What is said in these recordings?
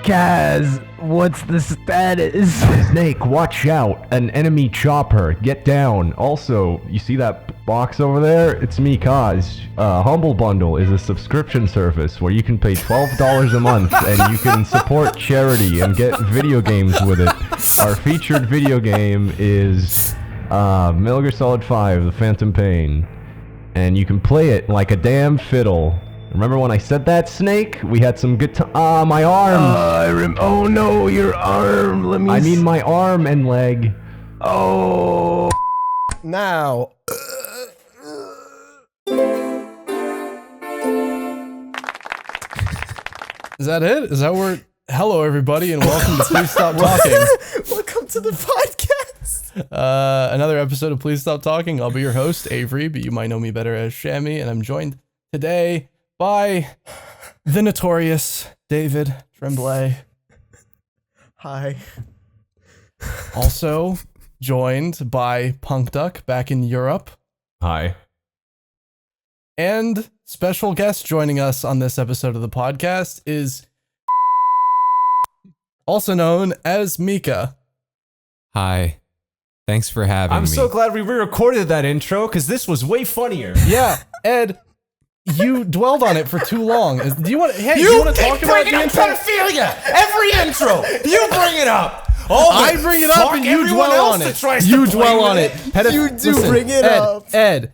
Kaz, what's the status? Snake, watch out. An enemy chopper. Get down. Also, you see that box over there? It's me, Kaz. Humble Bundle is a subscription service where you can pay $12 a month and you can support charity and get video games with it. Our featured video game is Metal Gear Solid 5, The Phantom Pain. And you can play it like a damn fiddle. Remember when I said that, Snake? We had some good time. My arm! Oh no, your arm. Let me. I mean my arm and leg. Oh. Now. Is that it? Is that where... Hello, everybody, and welcome to Please Stop Talking. Welcome to the podcast. Another episode of Please Stop Talking. I'll be your host, Avery, but you might know me better as Shammy, and I'm joined today by the notorious David Tremblay. Hi. Also joined by Punk Duck back in Europe. Hi. And special guest joining us on this episode of the podcast is also known as Mika. Hi. Thanks for having me. I'm so glad we re-recorded that intro, because this was way funnier. Yeah, Ed, you dwelled on it for too long. Do you want to talk about the intro? Pedophilia! Every intro! You bring it up! Oh, I bring it up and you dwell on it. You dwell on it. You do bring it up. Ed.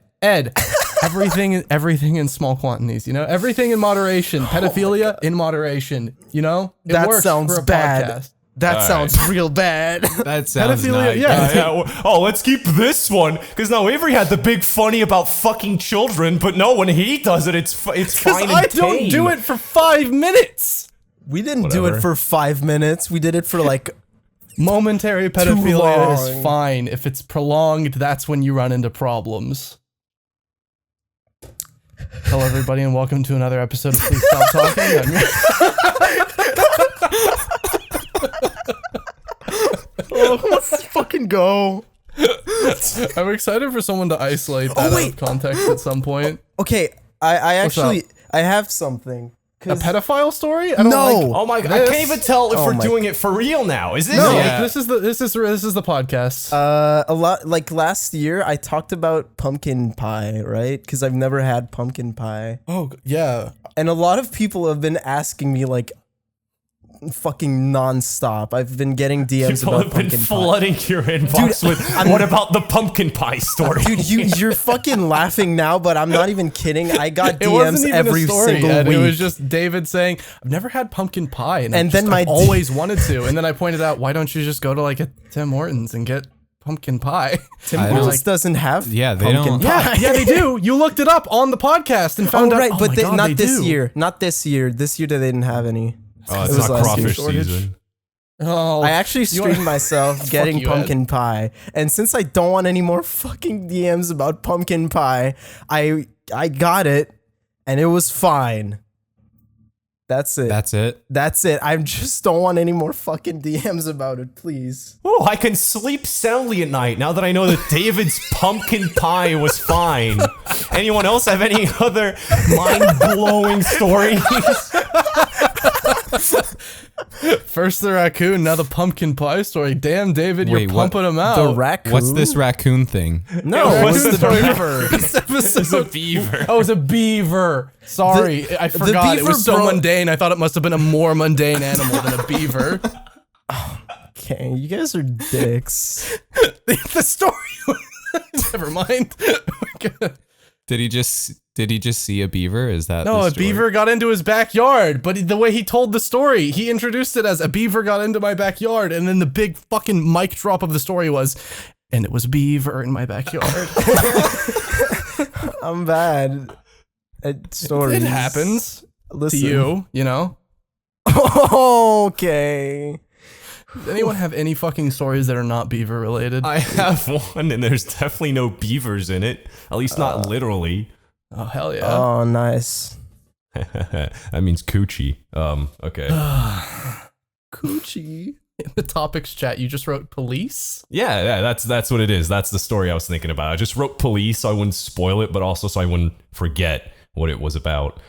Everything in small quantities, you know? Everything in moderation. Pedophilia in moderation, you know? It That works sounds for a bad. podcast. That sounds real bad. That sounds Pedophilia, nice. yeah. Oh, let's keep this one, because now Avery had the big funny about fucking children, but no, when he does it, it's fine and I don't tame. do it for 5 minutes. We didn't do it for 5 minutes. We did it for like... Momentary pedophilia is long. fine. If it's prolonged, that's when you run into problems. Hello, everybody, and welcome to another episode of Please Stop Talking. Let's fucking go. I'm excited for someone to isolate that out of context at some point. Okay, I actually... I have something. A pedophile story? I don't No. like Oh my god, this. I can't even tell if Oh we're my- doing it for real now. Is this No, it? like, this is the podcast. A lot, like last year, I talked about pumpkin pie, right? Because I've never had pumpkin pie. Oh yeah, And a lot of people have been asking me, like, fucking nonstop. I've been getting DMs People about have been pumpkin pie. flooding your inbox Dude, with, what about the pumpkin pie story? Dude, you're fucking laughing now, but I'm not even kidding. I got it wasn't DMs even every a story, single Ed. week. It was just David saying, "I've never had pumpkin pie," and And then I've always wanted to. And then I pointed out, why don't you just go to like a Tim Hortons and get pumpkin pie? Tim I Hortons don't- doesn't have Yeah, they pumpkin don't. pie. Yeah, they do. You looked it up on the podcast and found out. right, oh but my they, God, not they this do. year. Not this year. This year they didn't have any. Oh, It it's was not last year. crawfish Shortage. season. Oh, I actually streamed myself getting you, Ed. pumpkin pie, and since I don't want any more fucking DMs about pumpkin pie, I got it, and it was fine. That's it. That's it. That's it. I just don't want any more fucking DMs about it, please. Oh, I can sleep soundly at night now that I know that David's pumpkin pie was fine. Anyone else have any other mind-blowing stories? First the raccoon, now the pumpkin pie story. Damn, David, Wait, you're what? pumping them out. The raccoon. What's this raccoon thing? No, The what's raccoon the story. beaver? This episode. It's a beaver. Oh, it's a beaver. Sorry, I forgot. It beaver was so bro- mundane. I thought it must have been a more mundane animal than a beaver. Okay, you guys are dicks. The story. Never mind. Did he just see a beaver? Is that No, the a story? beaver got into his backyard, but the way he told the story, he introduced it as a beaver got into my backyard, and then the big fucking mic drop of the story was, and it was a beaver in my backyard. I'm bad at stories. It happens Listen. to you know? Okay. Does anyone have any fucking stories that are not beaver related? I have one, and there's definitely no beavers in it. At least not literally. Oh, hell yeah. Oh, nice. That means coochie. Okay. Coochie. In the topics chat, you just wrote police? Yeah, that's what it is. That's the story I was thinking about. I just wrote police so I wouldn't spoil it, but also so I wouldn't forget what it was about.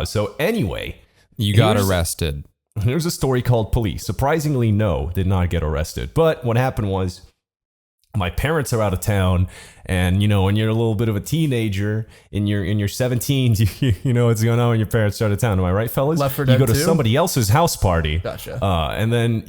So anyway, You got arrested. Here's a story called Police. Surprisingly, no, did not get arrested. But what happened was, my parents are out of town, and when you're a little bit of a teenager in your 17s, you know what's going on when your parents are out of town. Am I right, fellas? Left 4 You Dead go to 2? somebody else's house party. Gotcha. And then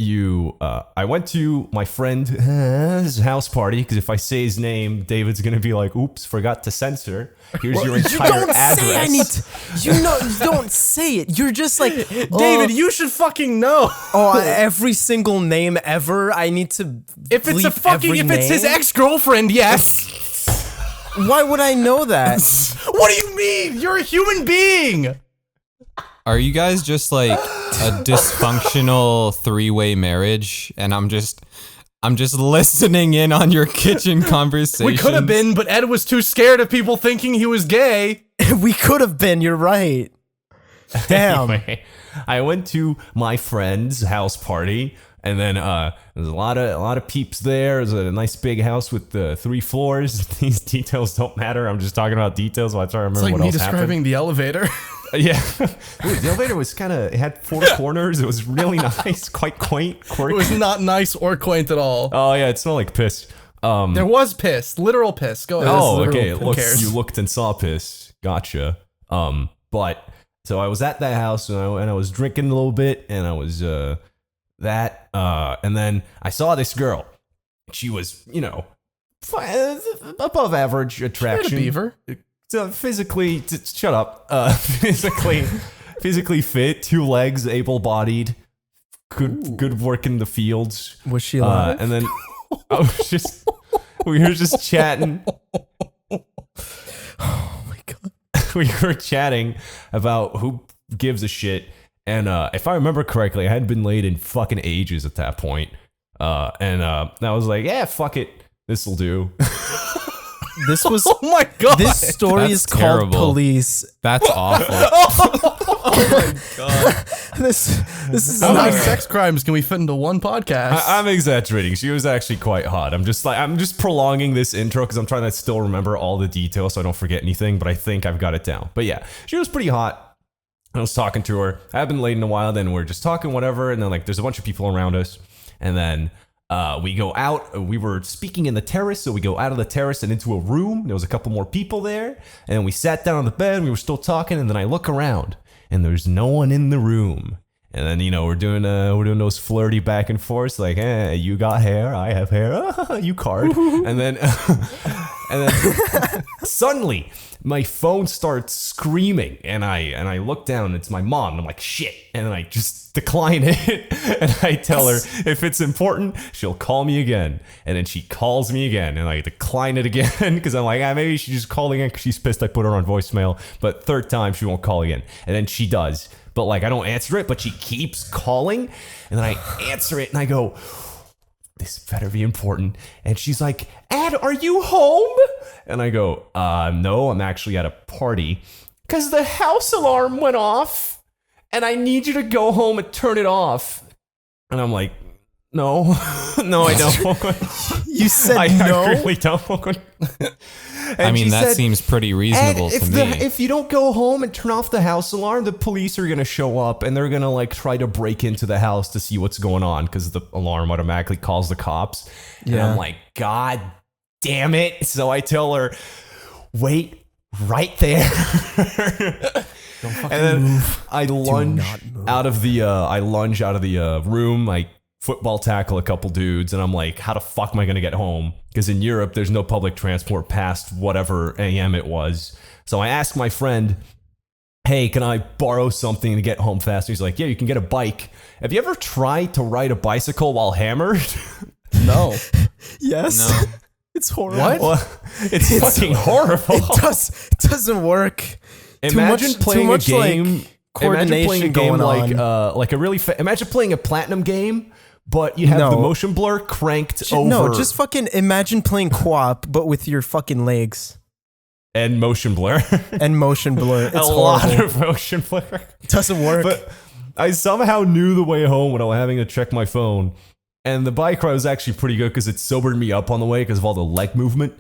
I went to my friend's house party, because if I say his name, David's gonna be like, "Oops, forgot to censor. Here's your entire address." You don't say it. You're just like, David, you should fucking know. every single name ever. I need to. If it's his ex-girlfriend, yes. Why would I know that? What do you mean? You're a human being. Are you guys just like a dysfunctional 3-way marriage? And I'm just listening in on your kitchen conversation. We could have been, but Ed was too scared of people thinking he was gay. We could have been. You're right. Damn. Anyway, I went to my friend's house party, and then there's a lot of peeps there. There's a nice big house with 3 floors. These details don't matter. I'm just talking about details. So I try to remember It's like what me else describing happened. the elevator. Yeah, Ooh, the elevator was it had 4 corners. It was really nice, quite quaint, quirky. It was not nice or quaint at all. Oh yeah, it smelled like piss. There was piss, literal piss. Go ahead. Oh, okay. Who cares? You looked and saw piss. Gotcha. But so I was at that house, and I was drinking a little bit, and I was and then I saw this girl. She was, above average attraction. beaver. So physically, shut up. Physically fit, 2 legs, able-bodied, good work in the fields. Was she alive? And then we were just chatting. Oh my god. We were chatting about who gives a shit. And if I remember correctly, I hadn't been laid in fucking ages at that point. And I was like, yeah, fuck it. This'll do. This was. Oh my god. This story That's is called terrible. Police. That's awful. This is How many not. sex crimes can we fit into one podcast? I'm exaggerating. She was actually quite hot. I'm just prolonging this intro because I'm trying to still remember all the details so I don't forget anything, but I think I've got it down. But yeah, she was pretty hot. I was talking to her. I haven't been late in a while. Then we're just talking, whatever. And then there's a bunch of people around us. And then we go out. We were speaking in the terrace, so we go out of the terrace and into a room. There was a couple more people there. And then we sat down on the bed. We were still talking. And then I look around, and there's no one in the room. And then we're doing those flirty back and forth, like, you got hair, I have hair, you card. And then suddenly my phone starts screaming, and I look down, and it's my mom, and I'm like, shit. And then I just decline it, and I tell her if it's important, she'll call me again. And then she calls me again, and I decline it again because I'm like, maybe she just called again because she's pissed I put her on voicemail. But third time she won't call again, and then she does. But I don't answer it, but she keeps calling, and then I answer it, and I go, this better be important. And she's like, Ed, are you home? And I go, no, I'm actually at a party because the house alarm went off, and I need you to go home and turn it off. And I'm like, no, no, I don't. You said I no. really don't. I mean, she that said, seems pretty reasonable Ed, to me. if you don't go home and turn off the house alarm, the police are going to show up, and they're going to try to break into the house to see what's going on because the alarm automatically calls the cops. And Yeah. I'm like, God damn it. So I tell her, wait right there. And then I lunge out of the room. I football tackle a couple dudes, and I'm like, how the fuck am I gonna get home? Because in Europe there's no public transport past whatever AM it was. So I asked my friend, hey, can I borrow something to get home faster? He's like, yeah, you can get a bike. Have you ever tried to ride a bicycle while hammered? No. Yes. No. It's horrible. What? Well, it's fucking horrible. It doesn't work. Imagine playing a game. Imagine playing a coordination game going like a really. Imagine playing a platinum game, but you have the No. motion blur cranked over. No, just fucking imagine playing co-op, but with your fucking legs and motion blur. and motion blur. It's a horrible. lot of motion blur. It doesn't work. But I somehow knew the way home when I was having to check my phone. And the bike ride was actually pretty good because it sobered me up on the way because of all the leg movement.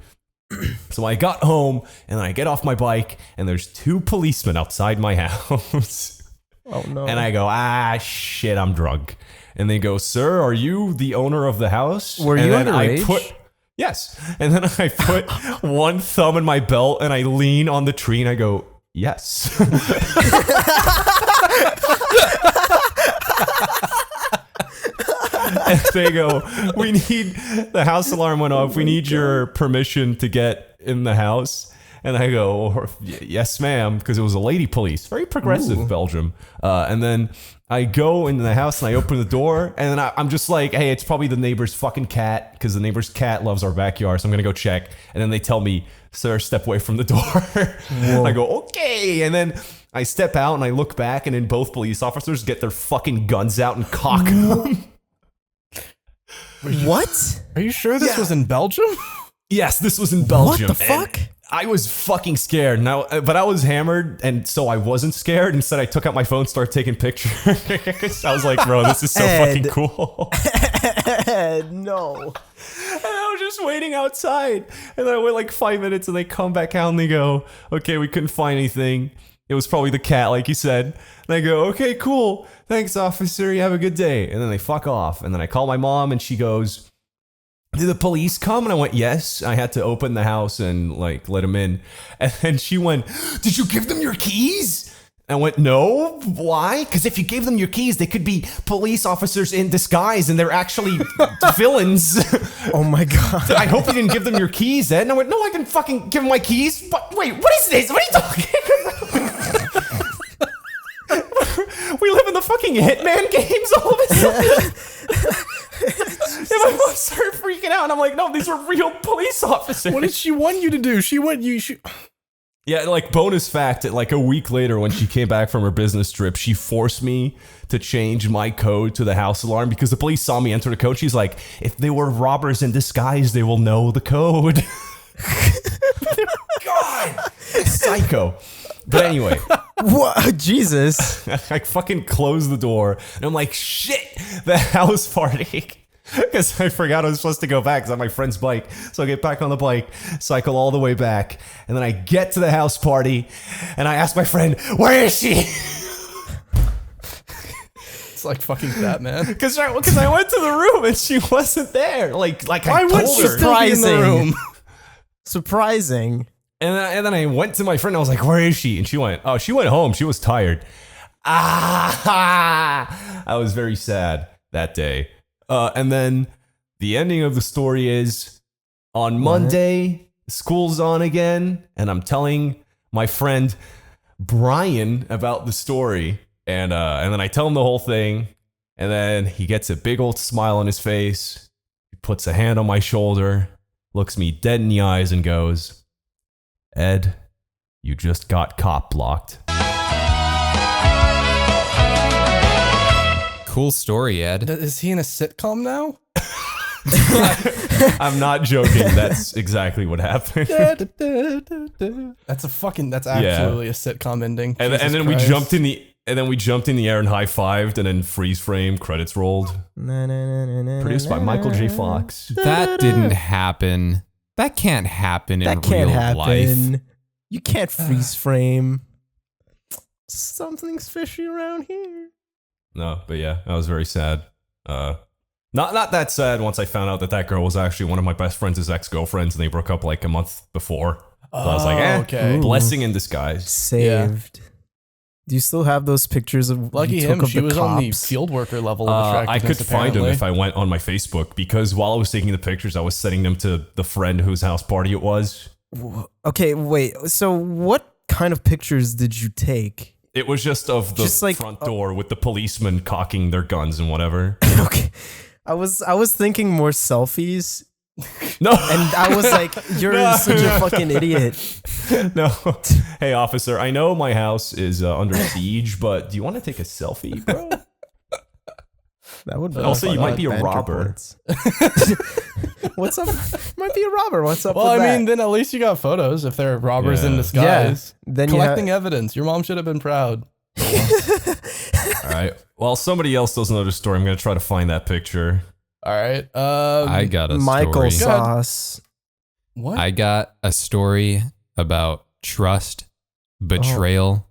So I got home and I get off my bike and there's 2 policemen outside my house. Oh no. And I go, shit, I'm drunk. And they go, sir, are you the owner of the house? Were and you then underage? Yes. And then I put one thumb in my belt and I lean on the tree and I go, yes. And they go, the house alarm went off. We need your permission to get in the house. And I go, yes, ma'am, because it was a lady police. Very progressive, Belgium. And then I go into the house and I open the door. And then I'm just like, hey, it's probably the neighbor's fucking cat, because the neighbor's cat loves our backyard. So I'm going to go check. And then they tell me, sir, step away from the door. I go, okay. And then I step out and I look back, and then both police officers get their fucking guns out and cock them. What? Are you sure this was in Belgium? Yes, this was in Belgium. What the fuck? And I was fucking scared. Now, but I was hammered, and so I wasn't scared. Instead, I took out my phone, started taking pictures. I was like, bro, this is so fucking cool. No. And I was just waiting outside. And then I wait like 5 minutes, and they come back out, and they go, okay, we couldn't find anything. It was probably the cat, like you said. And I go, okay, cool. Thanks, officer. You have a good day. And then they fuck off. And then I call my mom, and she goes, did the police come? And I went, yes. I had to open the house and like let them in. And then she went, did you give them your keys? I went, no. Why? Because if you gave them your keys, they could be police officers in disguise, and they're actually villains. Oh my god. I hope you didn't give them your keys, Ed. And I went, no, I didn't fucking give them my keys. But wait, what is this? What are you talking about? We live in the fucking Hitman games all of a sudden. And my mom started freaking out, and I'm like, no, these are real police officers. What did she want you to do? Yeah, like bonus fact, like a week later when she came back from her business trip, she forced me to change my code to the house alarm because the police saw me enter the code. She's like, if they were robbers in disguise, they will know the code. God, psycho. But anyway. What? Jesus. I fucking closed the door, and I'm like, shit, the house party. Because I forgot I was supposed to go back because I'm my friend's bike. So I get back on the bike, cycle all the way back, and then I get to the house party, and I ask my friend, where is she? It's like fucking Batman. Because I went to the room, and she wasn't there. Like I Why would told she her. still be in the room? Surprising. And then I went to my friend, and I was like, where is she? And she went home. She was tired. I was very sad that day. And then the ending of the story is on Monday, school's on again, and I'm telling my friend Brian about the story, and then I tell him the whole thing, and then he gets a big old smile on his face, he puts a hand on my shoulder, looks me dead in the eyes, and goes, Ed, you just got cop blocked. Cool story, Ed. Is he in a sitcom now? I'm not joking. That's exactly what happened. That's absolutely a sitcom ending. And then we jumped in the air and high-fived, and then freeze frame, credits rolled. Produced by Michael J. Fox. That didn't happen. That can't happen in real life. You can't freeze frame. Something's fishy around here. No, but yeah, I was very sad. Not that sad once I found out that girl was actually one of my best friends' ex-girlfriends, and they broke up like a month before. So I was like, okay. Blessing in disguise. Saved. Yeah. Do you still have those pictures of Lucky him, she was on the field worker level of attractiveness, I could find them apparently. if I went on my Facebook, because while I was taking the pictures, I was sending them to the friend whose house party it was. Okay, wait. So what kind of pictures did you take? It was just of the front door with the policemen cocking their guns and whatever. Okay. I was thinking more selfies. No. And I was like, you're such a fucking idiot. No. Hey, officer, I know my house is under siege, but do you want to take a selfie, bro? That would be also, you might be a robber. What's up? Might be a robber. What's up with that? that? I mean, then at least you got photos if they're robbers in disguise. Yeah. Then collecting evidence. Your mom should have been proud. All right. Well, somebody else does another story. I'm going to try to find that picture. All right. I got a Michael story. Sauce. What? I got a story about trust, betrayal,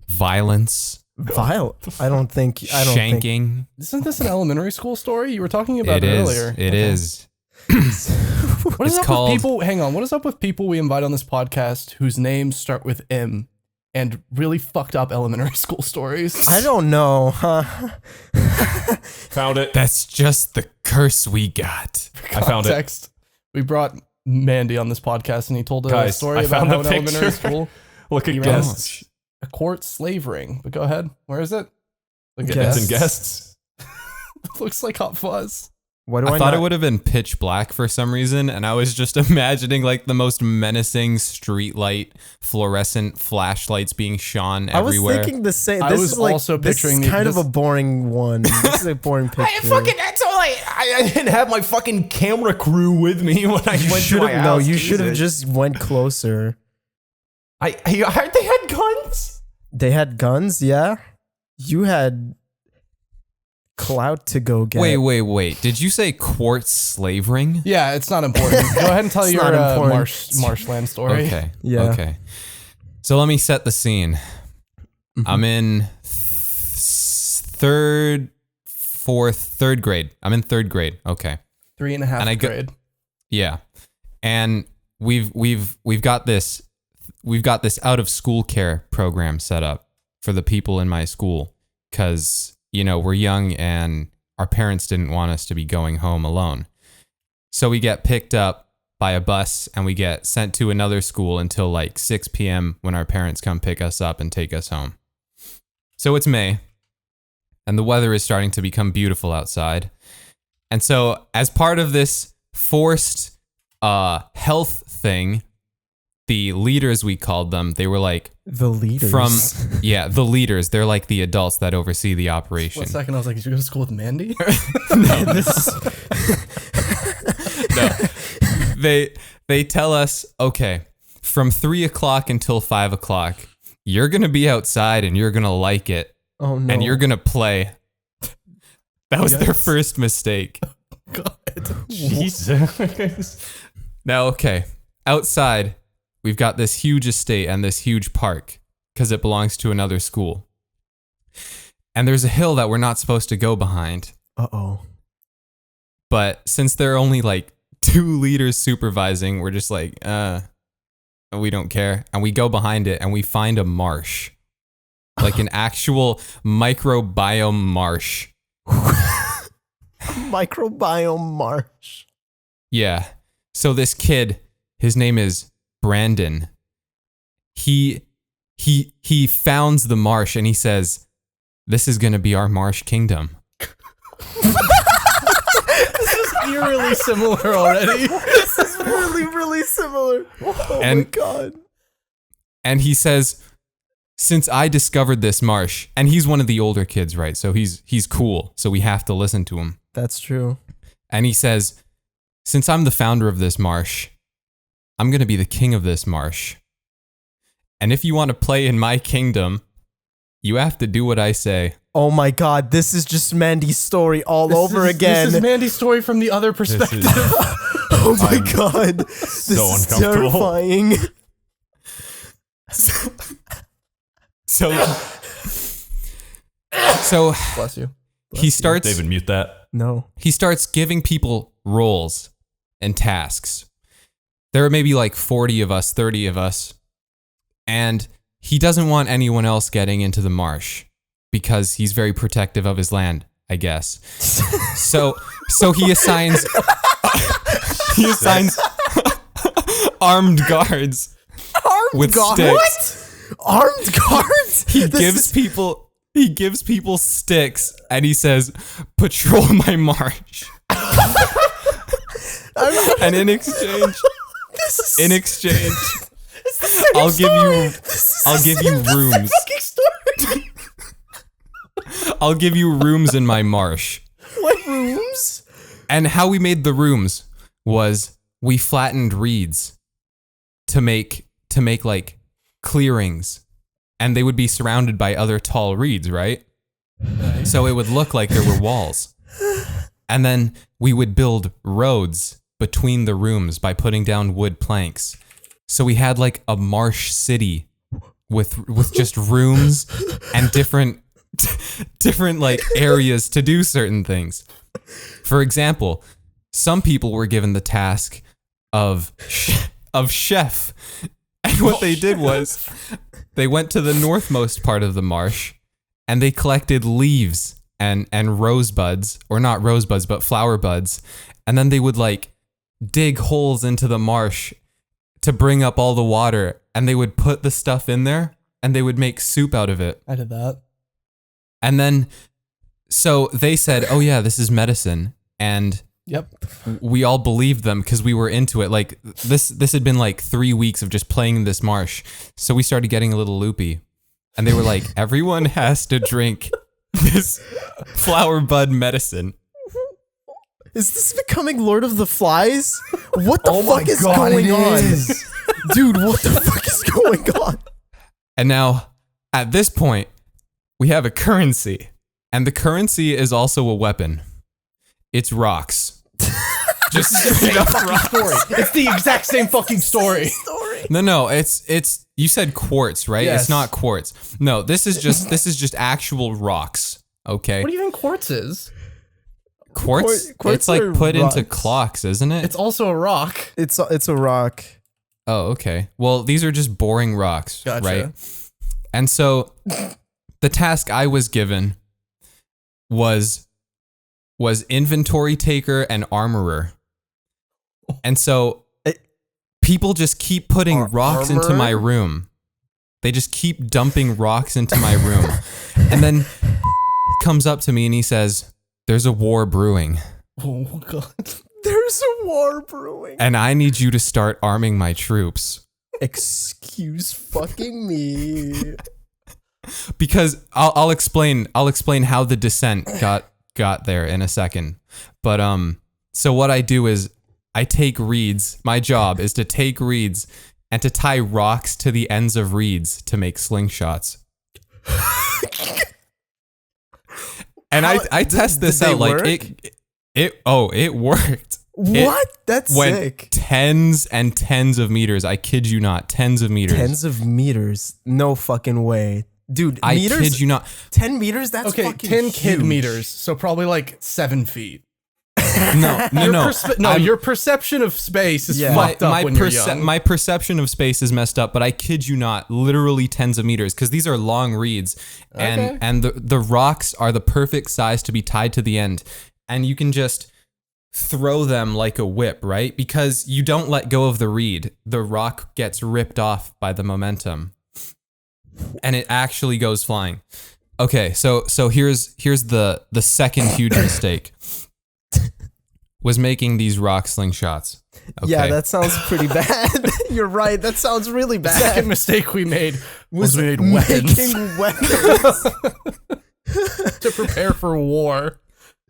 violence, Vile. I don't think. Shanking. Isn't this an elementary school story? You were talking about It it is. earlier. It is. What is It's up called- with people? Hang on. What is up with people we invite on this podcast whose names start with M and really fucked up elementary school stories? I don't know, huh? Found it. That's just the curse we got. I found it. Context. We brought Mandy on this podcast and he told a Guys, story I about found how the in elementary picture. school Look at he ran guests. a court slave ring. But go ahead. Where is it? Look at Guests. And guests. Looks like Hot Fuzz. What do I I thought not- it would have been pitch black for some reason, and I was just imagining like the most menacing streetlight fluorescent flashlights being shone I was everywhere. thinking the same. I This was is like, also this picturing is kind of this- a boring one. This is a boring picture. I didn't have my fucking camera crew with me when I went to my house. No, you should have Jesus. just went closer. I heard they had guns. They had guns, yeah. You had clout to go get. Wait. Did you say quartz slave ring? Yeah, it's not important. Go ahead and tell It's your not important. marshland story. Okay. Yeah. Okay. So let me set the scene. Mhm. I'm in third grade. I'm in third grade. Okay. 3.5 And I go- grade. Yeah. And we've got this out of school care program set up for the people in my school cuz we're young and our parents didn't want us to be going home alone. So we get picked up by a bus and we get sent to another school until like 6 p.m. when our parents come pick us up and take us home. So it's May and the weather is starting to become beautiful outside. And so as part of this forced health thing, the leaders, we called them, they were like The leaders. the leaders. They're like the adults that oversee the operation. 1 second, I was like, did you go to school with Mandy? They tell us, okay, from 3 o'clock until 5 o'clock, you're going to be outside and you're going to like it Oh no. and you're going to play. That was their Yes. first mistake. God. Jesus. Now, okay, outside, we've got this huge estate and this huge park because it belongs to another school. And there's a hill that we're not supposed to go behind. Uh-oh. But since there are only like 2 leaders supervising, we're just like, we don't care. And we go behind it and we find a marsh. Like an actual microbiome marsh. Microbiome marsh. Yeah. So this kid, his name is Brandon. He founds the marsh and he says, "This is going to be our marsh kingdom." Eerily similar already. This is really, really similar. Oh my And- god. And he says, "Since I discovered this marsh," and he's one of the older kids, right? So he's cool. So we have to listen to him. That's true. And he says, "Since I'm the founder of this marsh, I'm going to be the king of this marsh. And if you want to play in my kingdom, you have to do what I say." Oh my god, this is just Mandy's story all over again. This is Mandy's story from the other perspective. Oh my god. This so is uncomfortable. terrifying. So Bless you. he starts David, mute that. No. he starts giving people roles and tasks. There are maybe like 40 of us, 30 of us, and he doesn't want anyone else getting into the marsh because he's very protective of his land, I guess. So he assigns armed guards with sticks. Armed guards? He gives people sticks and he says, "Patrol my marsh." And in exchange, I'll give you rooms. I'll give you rooms in my marsh. What rooms? And how we made the rooms was we flattened reeds to make like clearings, and they would be surrounded by other tall reeds, right? So it would look like there were walls. And then we would build roads between the rooms by putting down wood planks. So we had like a marsh city with just rooms and different different like areas to do certain things. For example, some people were given the task of chef. And what they did was they went to the northmost part of the marsh and they collected leaves and rosebuds, or not rosebuds, but flower buds. And then they would like dig holes into the marsh to bring up all the water, and they would put the stuff in there and they would make soup out of it. I did that. And then, so they said, oh yeah, this is medicine. And Yep. we all believed them because we were into it. Like this had been like 3 weeks of just playing in this marsh. So we started getting a little loopy, and they were like, everyone has to drink this flower bud medicine. Is this becoming Lord of the Flies? What the Oh my fuck is God, going it on? is. Dude, what the fuck is going on? And now at this point, we have a currency, and the currency is also a weapon. It's rocks. Just straight up rocks. Story. It's the exact same fucking story. No, it's you said quartz, right? Yes. It's not quartz. No, this is just actual rocks. Okay. What do you think quartz is? Quartz? Quartz It's like are put into rocks. clocks, isn't it? It's also a rock. It's a rock. Oh, okay. Well, these are just boring rocks, Gotcha. right? And so the task I was given was inventory taker and armorer. And so people just keep putting rocks into my room. They just keep dumping rocks into my room. And then comes up to me and he says, "There's a war brewing. Oh god. There's a war brewing. And I need you to start arming my troops." Excuse fucking me. Because I'll explain how the descent got there in a second. But so what I do is I take reeds. My job is to take reeds and to tie rocks to the ends of reeds to make slingshots. And I test this did they out like work? it worked. What? That's Went sick. tens and tens of meters. I kid you not, tens of meters. Tens of meters. No fucking way. Dude, I meters? kid you not. 10 meters? That's Okay, fucking 10 kid huge. meters, so probably like 7 feet. No. Your perception of space is Yeah. fucked up when you're young. My perception of space is messed up, but I kid you not, literally tens of meters, because these are long reeds, Okay. and the rocks are the perfect size to be tied to the end, and you can just throw them like a whip, right? Because you don't let go of the reed, the rock gets ripped off by the momentum, and it actually goes flying. Okay, so here's the second huge mistake. Was making these rock slingshots. Okay. Yeah, that sounds pretty bad. You're right. That sounds really The second bad. mistake we made was we made weapons Making weapons. to prepare for war.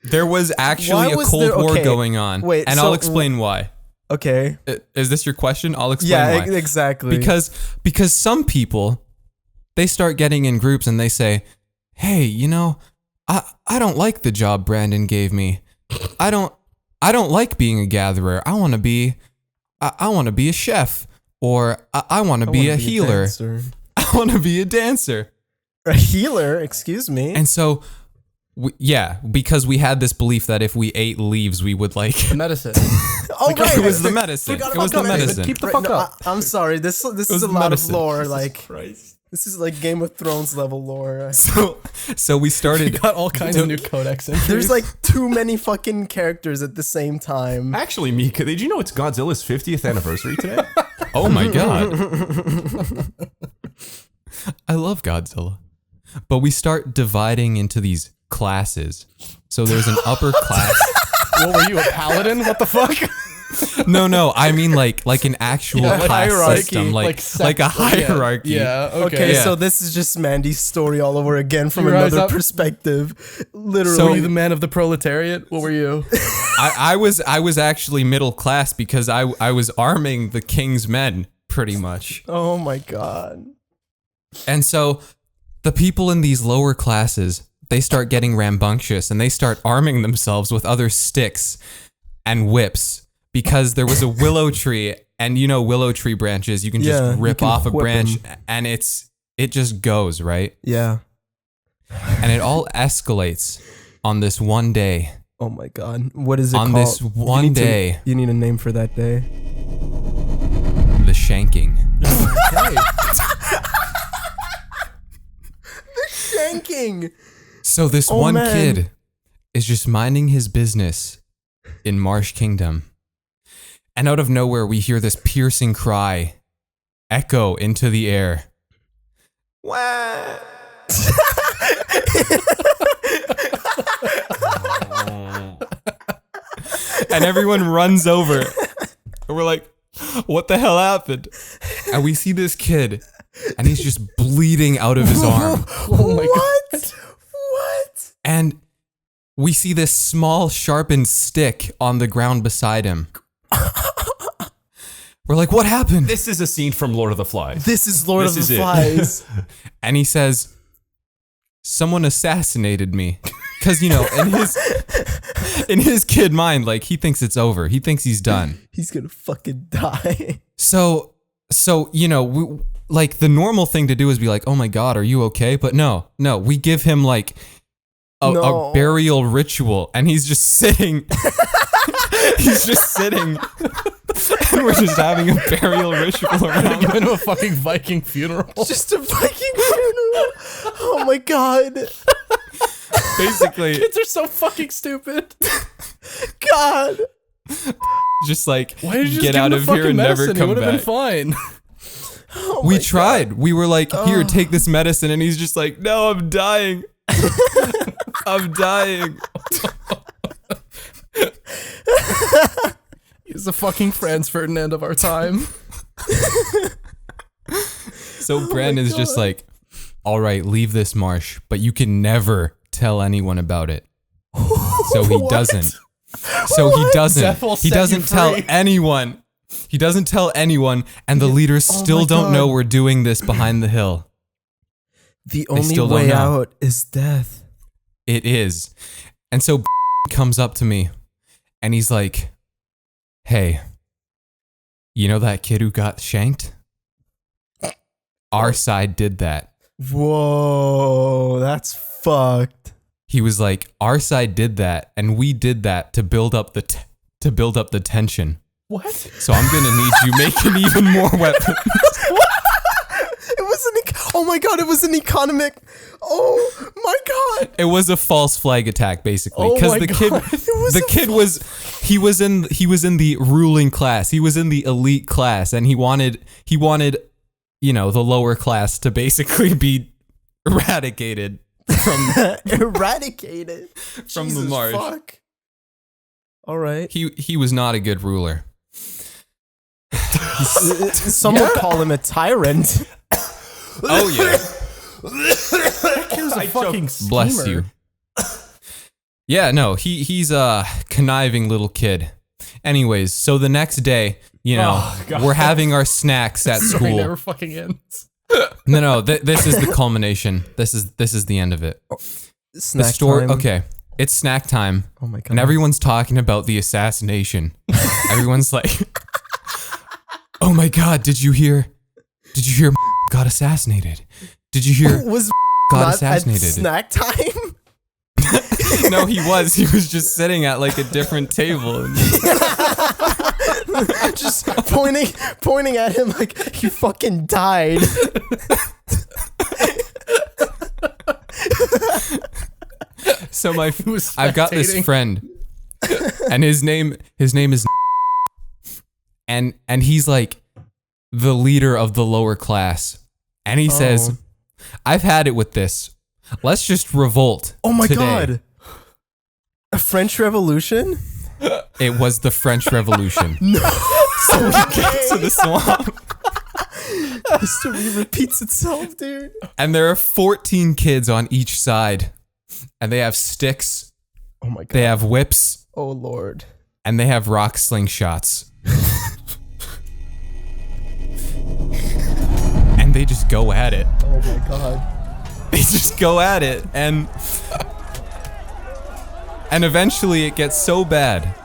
There was actually Why a was Cold there- War okay, going on. wait, and so- I'll explain why. Okay. Is this your question? I'll explain Yeah, why. exactly. Because some people, they start getting in groups and they say, "Hey, you know, I don't like the job Brandon gave me. I don't like being a gatherer. I want to be a chef, or I want to be a healer. I want to be a dancer." A healer? Excuse me. And so, because we had this belief that if we ate leaves, we would like. The medicine. Oh, Because it was the medicine. Forgot It was about the medicine. Keep the Right, fuck no, up. I'm sorry. This was is a the lot medicine. of lore. Jesus Like this is like Game of Thrones level lore. So we started. Got all kinds of new codex entries. There's like too many fucking characters at the same time. Actually, Mika, did you know it's Godzilla's 50th anniversary today? Oh my god. I love Godzilla. But we start dividing into these classes. So there's an upper class. What were you, a paladin? What the fuck? No. I mean like an actual Yeah, like class hierarchy, system, like sect- a hierarchy. Yeah, okay. Okay, Yeah. so this is just Mandy's story all over again from You rise another up- perspective. Literally. So- Were you the man of the proletariat? What were you? I was actually middle class because I was arming the king's men pretty much. Oh my god. And so the people in these lower classes, they start getting rambunctious and they start arming themselves with other sticks and whips because there was a willow tree, and you know willow tree branches, you can Yeah, just you rip can off a whip branch 'em. and it just goes, right? Yeah. And it all escalates on this one day. Oh my god. What is it On called? this one day. You need a name for that day. The Shanking. Shanking! So this Oh, one man. kid is just minding his business in Marsh Kingdom. And out of nowhere, we hear this piercing cry echo into the air. Wah! And everyone runs over. And we're like, what the hell happened? And we see this kid, and he's just bleeding out of his arm. Oh my god. What? And we see this small sharpened stick on the ground beside him. We're like, what happened? This is a scene from Lord of the Flies. This is Lord This of is the it. Flies. And he says, someone assassinated me. Because, you know, in his kid mind, like, he thinks it's over. He thinks he's done. He's gonna fucking die. So you know, like, the normal thing to do is be like, oh my God, are you okay? But no, we give him, like, No. a burial ritual. And he's just sitting. He's just sitting. And we're just having a burial ritual around him. Going to a fucking Viking funeral. Just a Viking funeral. Oh my god. Basically, Kids are so fucking stupid. God. just like, Why did you just get give out him the of here fucking and never medicine? He come would have been back. fine. Oh We my tried. We were like, here, take this medicine. And he's just like, no, I'm dying. I'm dying. He's the fucking Franz Ferdinand of our time. So Brandon's just like, all right, leave this marsh, but you can never tell anyone about it. So he doesn't. So he doesn't. Zeph will He set doesn't you tell free. anyone. He doesn't tell anyone, and the leaders still my don't God. know we're doing this behind the hill. The only still don't way know. out is death. It is. And so comes up to me, and he's like, hey, you know that kid who got shanked? Our side did that. Whoa, that's fucked. He was like, our side did that, and we did that to build up the tension. What? So I'm gonna need you making even more weapons. It was oh my god, it was an economic. Oh my god. It was a false flag attack, basically, Oh because my the kid, God. the kid was in the ruling class. He was in the elite class, and he wanted, you know, the lower class to basically be eradicated from Eradicated from the Jesus marsh. Fuck. All right. He was not a good ruler. Some would call him a tyrant. Oh yeah, He was a fucking schemer. bless you. Yeah, no, he's a conniving little kid. Anyways, so the next day, you know, Oh, God. we're having our snacks at Story school. never fucking ends. No, this is the culmination. This is the end of it. Snack The story. time. Okay, it's snack time, Oh my god. and everyone's talking about the assassination. Everyone's like, "Oh my God, did you hear? Did you hear? Got assassinated? Did you hear? was Got not assassinated?" at snack time. No, he was. He was just sitting at like a different table. And Just pointing at him like he fucking died. so was I've got this spectating. friend, and his name is, and he's like the leader of the lower class, and he says, "I've had it with this. Let's just revolt." Oh my today." god. A French Revolution? It was the French Revolution. No. So we get to the swamp, History repeats itself, dude. and there are 14 kids on each side, and they have sticks, Oh my god. they have whips, Oh lord. and they have rock slingshots. And they just go at it. Oh my god. They just go at it, and eventually it gets so bad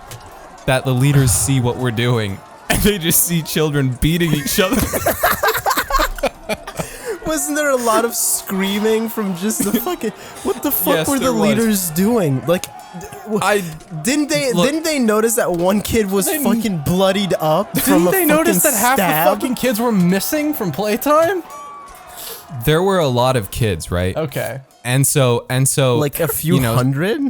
that the leaders see what we're doing, and they just see children beating each other. Wasn't there a lot of screaming from just the fucking? What the fuck Yes, were the there was. leaders doing? Like, didn't they notice that one kid was fucking bloodied up from Didn't a they fucking notice that half stab? the fucking kids were missing from playtime? There were a lot of kids, right? Okay. And so Like a few you know, hundred?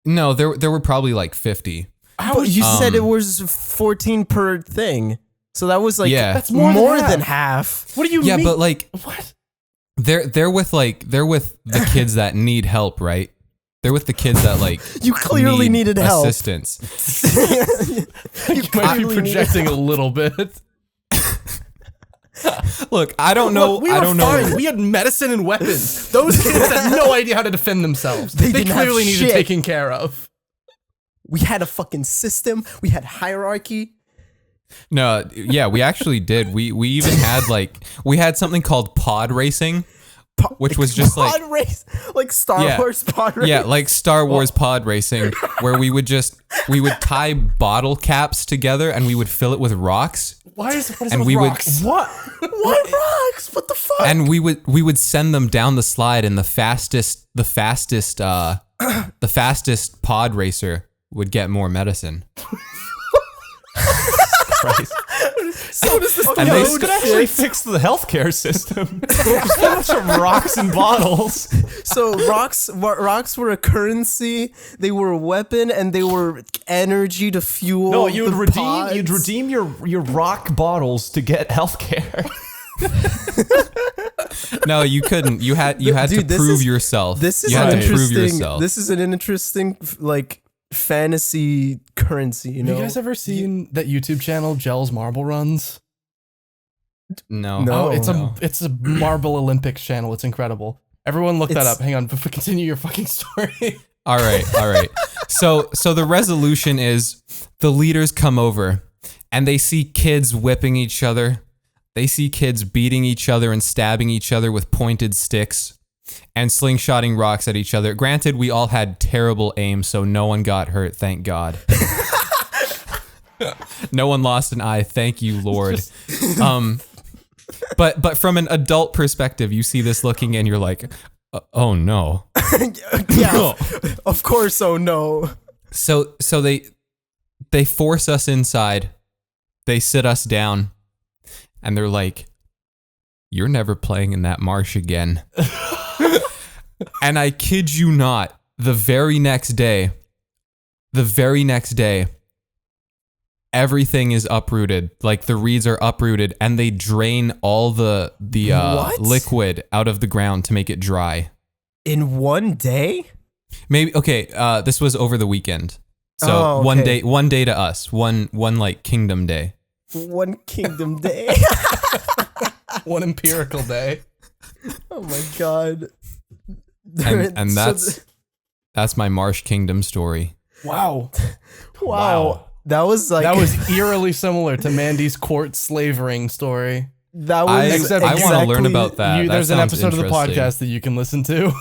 No, there were probably like 50. But you said it was 14 per thing. So that was like Yeah. That's more than than half. half. What do you Yeah, mean? but like What? they're with the kids that need help, right? They're with the kids that like You clearly need needed help. assistance. You might be projecting a little bit. Look, I don't know. Look, we I were don't fine. know. We had medicine and weapons. Those kids had no idea how to defend themselves. They They didn't have clearly needed shit. taken care of. We had a fucking system. We had hierarchy. No, yeah, we actually did. We even had we had something called pod racing, which was just pod like race, like Star Yeah. Wars pod race. yeah, like Star Wars pod racing, where we would tie bottle caps together and we would fill it with rocks, What is and with we rocks? What rocks? What the fuck? and we would send them down the slide, and the fastest pod racer would get more medicine. Christ. so does this And code this could actually fix the healthcare system. Just a bunch of rocks and bottles. So rocks were a currency. They were a weapon, and they were energy to fuel. No, you would the redeem. pods. You'd redeem your rock bottles to get healthcare. No, you couldn't. You had Dude, to this prove is- yourself. This is you an had to prove interesting. yourself. This is an interesting fantasy currency. You know. Have you guys ever seen that YouTube channel, Gels Marble Runs? no, No. Oh, it's a Marble Olympics channel. It's incredible. Everyone look that It's- up. Hang on, before continue your fucking story. All right. So the resolution is the leaders come over and they see kids whipping each other. They see kids beating each other and stabbing each other with pointed sticks and slingshotting rocks at each other. Granted, we all had terrible aim, so no one got hurt, thank God. No one lost an eye, thank you, Lord. But from an adult perspective, you see this looking and you're like, oh no. Yeah. Of course. Oh no. So they force us inside. They sit us down, and they're like, "You're never playing in that marsh again." And I kid you not, the very next day, everything is uprooted. Like the reeds are uprooted, and they drain all the What? liquid out of the ground to make it dry. In one day. Maybe okay. This was over the weekend, so Oh, okay. one day to us, one like kingdom day. One kingdom day. One empirical day. Oh my god. And So that's my Marsh Kingdom story. Wow. wow. That was like That was eerily similar to Mandy's court slavering story. that I was Except want to learn exactly- about that. There's That an sounds episode of the interesting. podcast that you can listen to.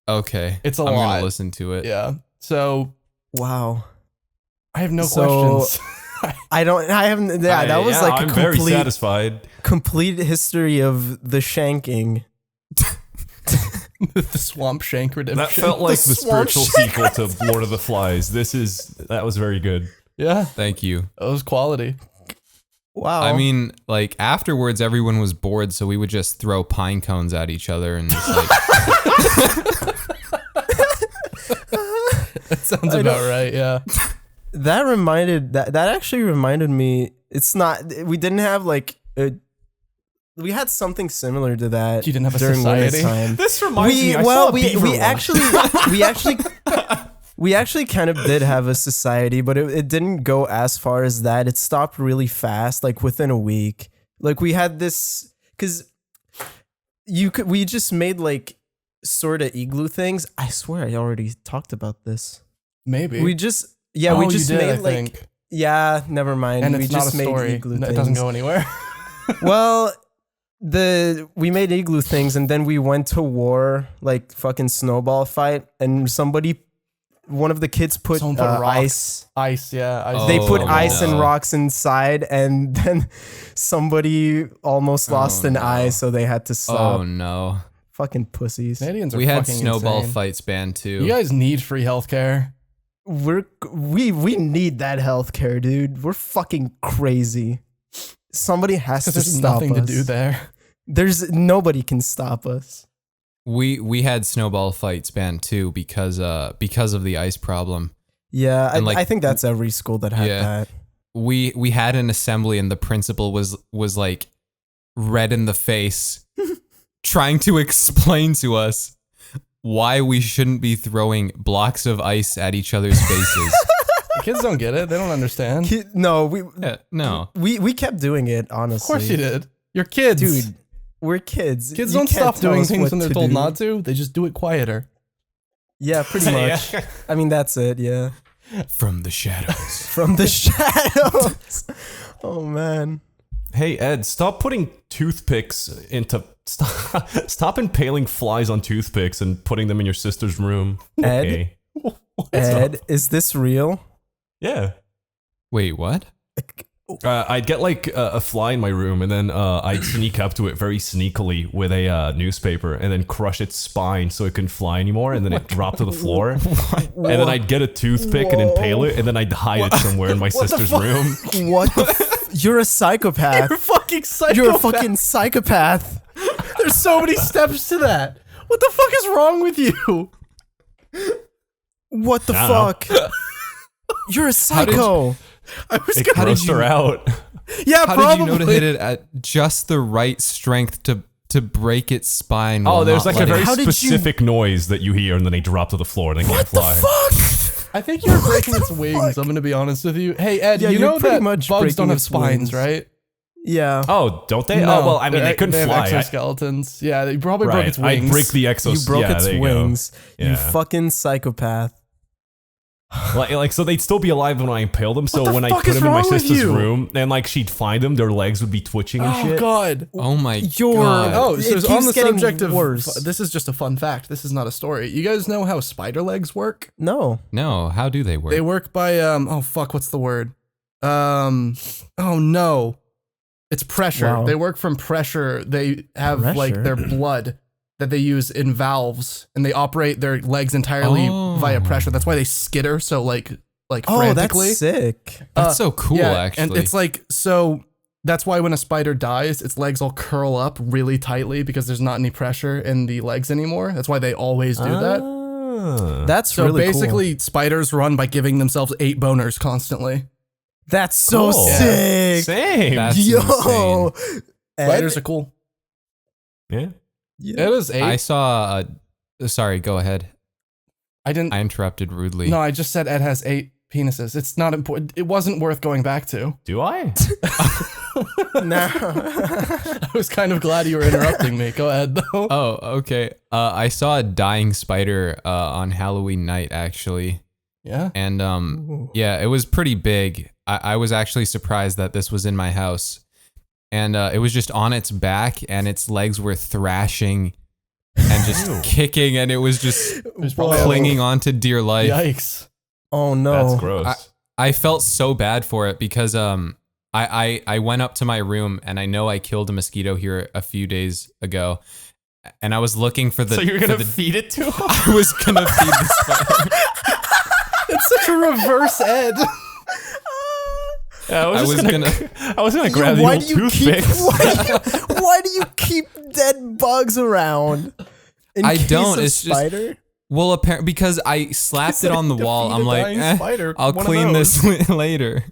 Okay, It's a I'm lot. gonna listen to it. Yeah. So Wow. I have no So- questions. I haven't that was like I'm a very complete satisfied. complete history of the shanking. The Swamp Shank Redemption. That felt like the swamp spiritual sequel to Lord of the Flies. That was very good. Yeah. Thank you. That was quality. Wow. I mean, like afterwards, everyone was bored, so we would just throw pine cones at each other and just like. That sounds about right. Yeah. that actually reminded me. It's not. We didn't have like a. We had something similar to that. You didn't have a during society? wintertime. This reminds me. I saw a beaver we once. actually kind of did have a society, but it didn't go as far as that. It stopped really fast, like within a week. Like we had this because we just made like sort of igloo things. I swear I already talked about this. Maybe. We just Oh, we you just did, made I like think. yeah, never mind. And we it's not just a made story. igloo It things. doesn't go anywhere. Well, we made igloo things, and then we went to war, like fucking snowball fight, and somebody one of the kids put, Someone put rocks. ice. Ice, yeah. Ice. They put Oh, ice and no. rocks inside, and then somebody almost lost an no. eye, so they had to stop. Oh no. Fucking pussies. Canadians are We had fucking snowball insane. fights banned too. You guys need free healthcare. We need that healthcare, dude. We're fucking crazy. Somebody has to Because there's stop nothing us. to do there. There's nobody can stop us. We had snowball fights banned too because of the ice problem. Yeah, And, like, I think that's every school that had yeah. that. We had an assembly and the principal was like red in the face trying to explain to us why we shouldn't be throwing blocks of ice at each other's faces. The kids don't get it. They don't understand. No, we No. we kept doing it, honestly. Of course you did. You're kids. Dude, we're kids. Kids You don't can't stop tell doing us things what when they're to told do. not to. They just do it quieter. Yeah, pretty much. I mean, that's it, yeah. From the shadows. From the shadows. Oh, man. Hey Ed, stop putting toothpicks into stop impaling flies on toothpicks and putting them in your sister's room. Ed? Okay. Ed, is this real? Yeah. Wait, what? I'd get like a fly in my room, and then I'd sneak up to it very sneakily with a newspaper, and then crush its spine so it couldn't fly anymore, and then it dropped to the floor. And then I'd get a toothpick and impale it, and then I'd hide it somewhere in my sister's room. What the You're a psychopath. You're a fucking psychopath. You're a fucking psychopath. There's so many steps to that. What the fuck is wrong with you? What the I don't fuck? You're a psycho. I was It gonna. grossed her out. Yeah, How probably. did you know to hit it at just the right strength to break its spine? while Oh, there's not like a letting very How did you- specific noise that you hear, and then they drop to the floor and they can't fly. Fuck. I think you're breaking its wings. I'm gonna be honest with you. Hey Ed, Yeah, you you're know pretty that much bugs don't breaking have its spines, wings. right? Yeah. Oh, don't they? No, Oh, well, I mean, they couldn't have fly. exoskeletons. Yeah, they probably broke Right. its wings. I'd break the exos. You broke yeah, its there you wings. Go. You Yeah. fucking psychopath. Like, so they'd still be alive when I impale them. So the when I fuck put is them in my wrong with sister's you? room, and like she'd find them, their legs would be twitching and Oh shit. god. Oh my You're- god. Oh, It so keeps on the getting subject of worse. this is just a fun fact. This is not a story. You guys know how spider legs work? No. No, how do they work? They work by oh fuck, what's the word? Oh no. It's pressure. Wow. They work from pressure. They have like Pressure? their blood that they use in valves, and they operate their legs entirely via pressure. That's why they skitter so like Oh, frantically. that's sick. That's so cool, yeah, actually. And it's like, so that's why when a spider dies, its legs all curl up really tightly because there's not any pressure in the legs anymore. That's why they always do that. Ah. That's So really basically, cool. spiders run by giving themselves 8 boners constantly. That's so Cool. sick. Same. That's Yo. insane. Spiders are cool. Yeah. It is 8. I saw sorry, go ahead. I didn't. I interrupted rudely. No, I just said Ed has 8 penises. It's not important. It wasn't worth going back to. Do I? Nah. I was kind of glad you were interrupting me. Go ahead, though. Oh, okay. I saw a dying spider on Halloween night, actually. Yeah. And yeah, it was pretty big. I was actually surprised that this was in my house. And it was just on its back, and its legs were thrashing and just kicking, and it was just It was probably clinging onto dear life. Yikes. Oh no. That's gross. I felt so bad for it because I went up to my room, and I know I killed a mosquito here a few days ago, and I was looking for the. so you're for gonna the- feed it to him? I was gonna feed the spider. It's such a reverse Ed. Yeah, I was gonna. I was gonna grab the why old do you keep toothpicks. why do you keep dead bugs around? In I case don't, of it's just- spider? Well, apparently because I slapped it on the wall. I'm like, I'll One of clean those. this later.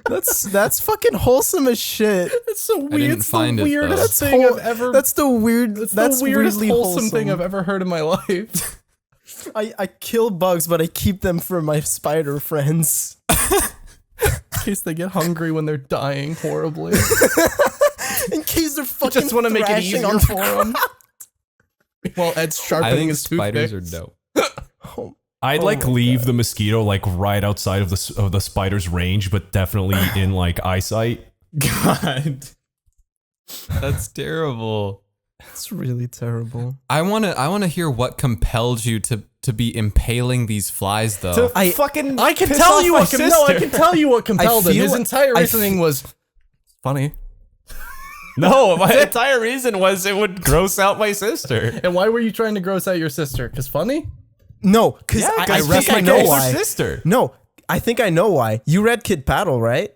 That's fucking wholesome as shit. It's so weird. didn't It's find the it, weirdest though. thing whole- I've ever. That's the weird. It's That's the weirdest really wholesome thing I've ever heard in my life. I kill bugs, but I keep them for my spider friends. In case they get hungry when they're dying horribly. In case they're fucking Just want to make it thrashing easier on for them. While Ed's I sharpening think his spiders are toothpicks. dope. I'd like leave the mosquito like right outside of the spider's range, but definitely in like eyesight. God, that's terrible. It's really terrible. I wanna hear what compelled you to be impaling these flies though. To fucking I can piss tell off you my what no, I sister. can tell you what compelled him. feel His like- entire I reasoning was funny. No, my entire reason was it would gross out my sister. And why were you trying to gross out your sister? Cause funny? No, because I think I know why. Sister. No, I think I know why. You read Kid Paddle, right?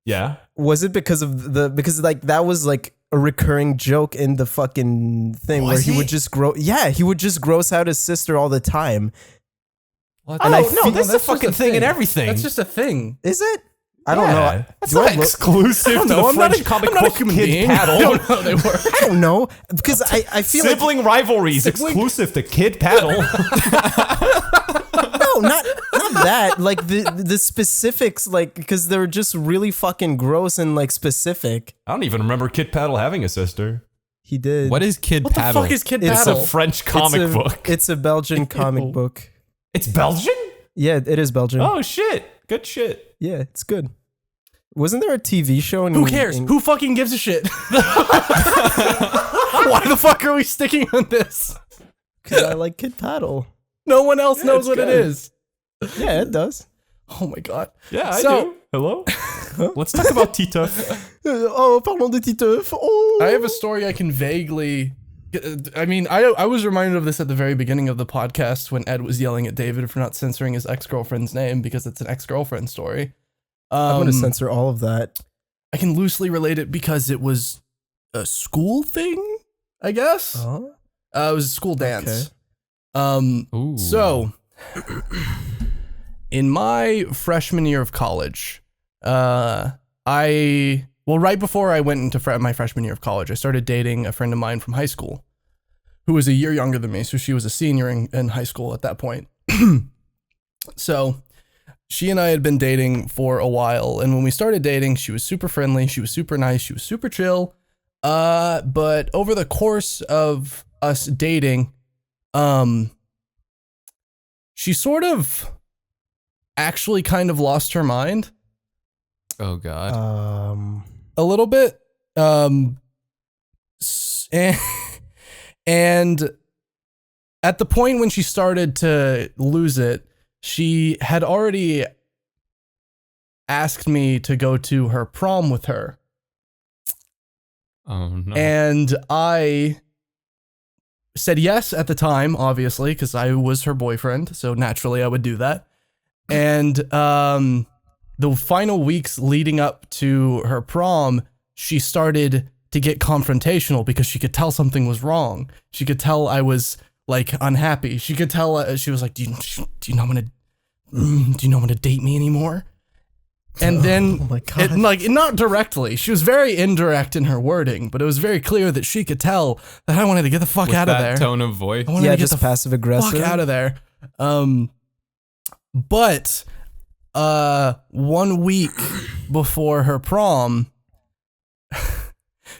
Yeah. Was it because of because like that was like a recurring joke in the fucking thing where he would just he would just gross out his sister all the time. What? And I no, feel- this is a that's just fucking a thing and thing. everything. That's just a thing. Is it? I don't know. That's Do I not look- exclusive to No, the I'm not French a, comic I'm not a book human Kid being. Paddle. I don't know they were. I don't know because I feel like Sibling rivalries exclusive to Kid Paddle. no, not that. Like the specifics, like because they're just really fucking gross and like specific. I don't even remember Kid Paddle having a sister. He did. What is Kid What Paddle? the fuck is Kid It's Paddle? It's a French comic book. It's a Belgian comic book. It's Belgian? Yeah, it is Belgian. Oh shit. Good shit. Yeah, it's good. Wasn't there a TV show? Who cares? Who fucking gives a shit? Why the fuck are we sticking on this? Because I like Kid Paddle. No one else knows what good. it is. Yeah, it does. Oh my god. Yeah, I So- do. Hello? Let's talk about Tita. Oh, parlons de Titeuf. Oh. I have a story I can vaguely. I mean, I was reminded of this at the very beginning of the podcast when Ed was yelling at David for not censoring his ex-girlfriend's name because it's an ex-girlfriend story. I'm gonna censor all of that. I can loosely relate it because it was a school thing, I guess. Oh. It was a school dance. Ooh. So, in my freshman year of college, right before I went into my freshman year of college, I started dating a friend of mine from high school who was a year younger than me. So she was a senior in high school at that point. So she and I had been dating for a while. And when we started dating, she was super friendly. She was super nice. She was super chill. But over the course of us dating, she sort of actually kind of lost her mind Oh God. a little bit. And at the point when she started to lose it, she had already asked me to go to her prom with her. Oh no. And I said yes at the time, obviously, because I was her boyfriend. So naturally I would do that. And the final weeks leading up to her prom, she started to get confrontational because she could tell something was wrong. She could tell I was like unhappy. She could tell she was like, do you not want to date me anymore? And then, Oh my God. not directly. She was very indirect in her wording, but it was very clear that she could tell that I wanted to get the fuck With out of that there. tone of voice. I wanted Yeah, to get just the passive aggressive. fuck out of there. But 1 week before her prom,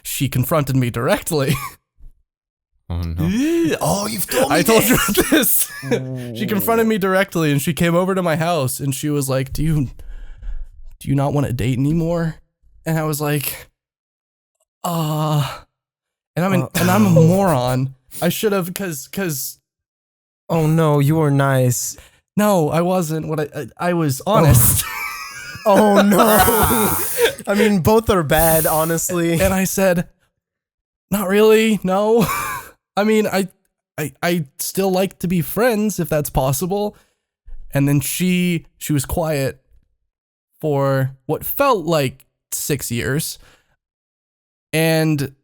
she confronted me directly. Oh no. Oh, you've told me I told you this. She confronted me directly and she came over to my house and she was like, do you not want to date anymore? And I was like, and I'm a moron. I should have, cause Oh no, you were nice. no, I wasn't. I was honest. Oh no. I mean, both are bad, honestly. And I said, not really, no. I mean, I still like to be friends if that's possible. And then she was quiet for what felt like 6 years. And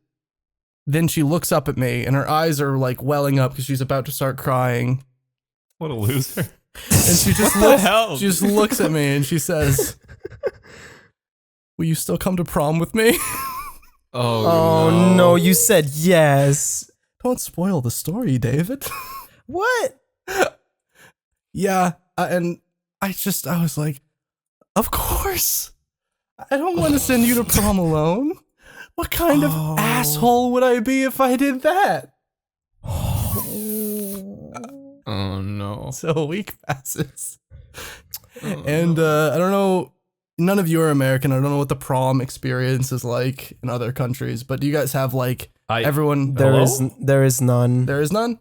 then she looks up at me and her eyes are like welling up because she's about to start crying. What a loser. And she just hell? she just looks at me and she says, will you still come to prom with me? Oh no, you said yes. Don't spoil the story, David. What? Yeah, and I was like, of course. I don't want to send you to prom alone. What kind of asshole would I be if I did that? Oh no. So a week passes. And I don't know, none of you are American. I don't know what the prom experience is like in other countries, but do you guys have like everyone? There is none. There is none?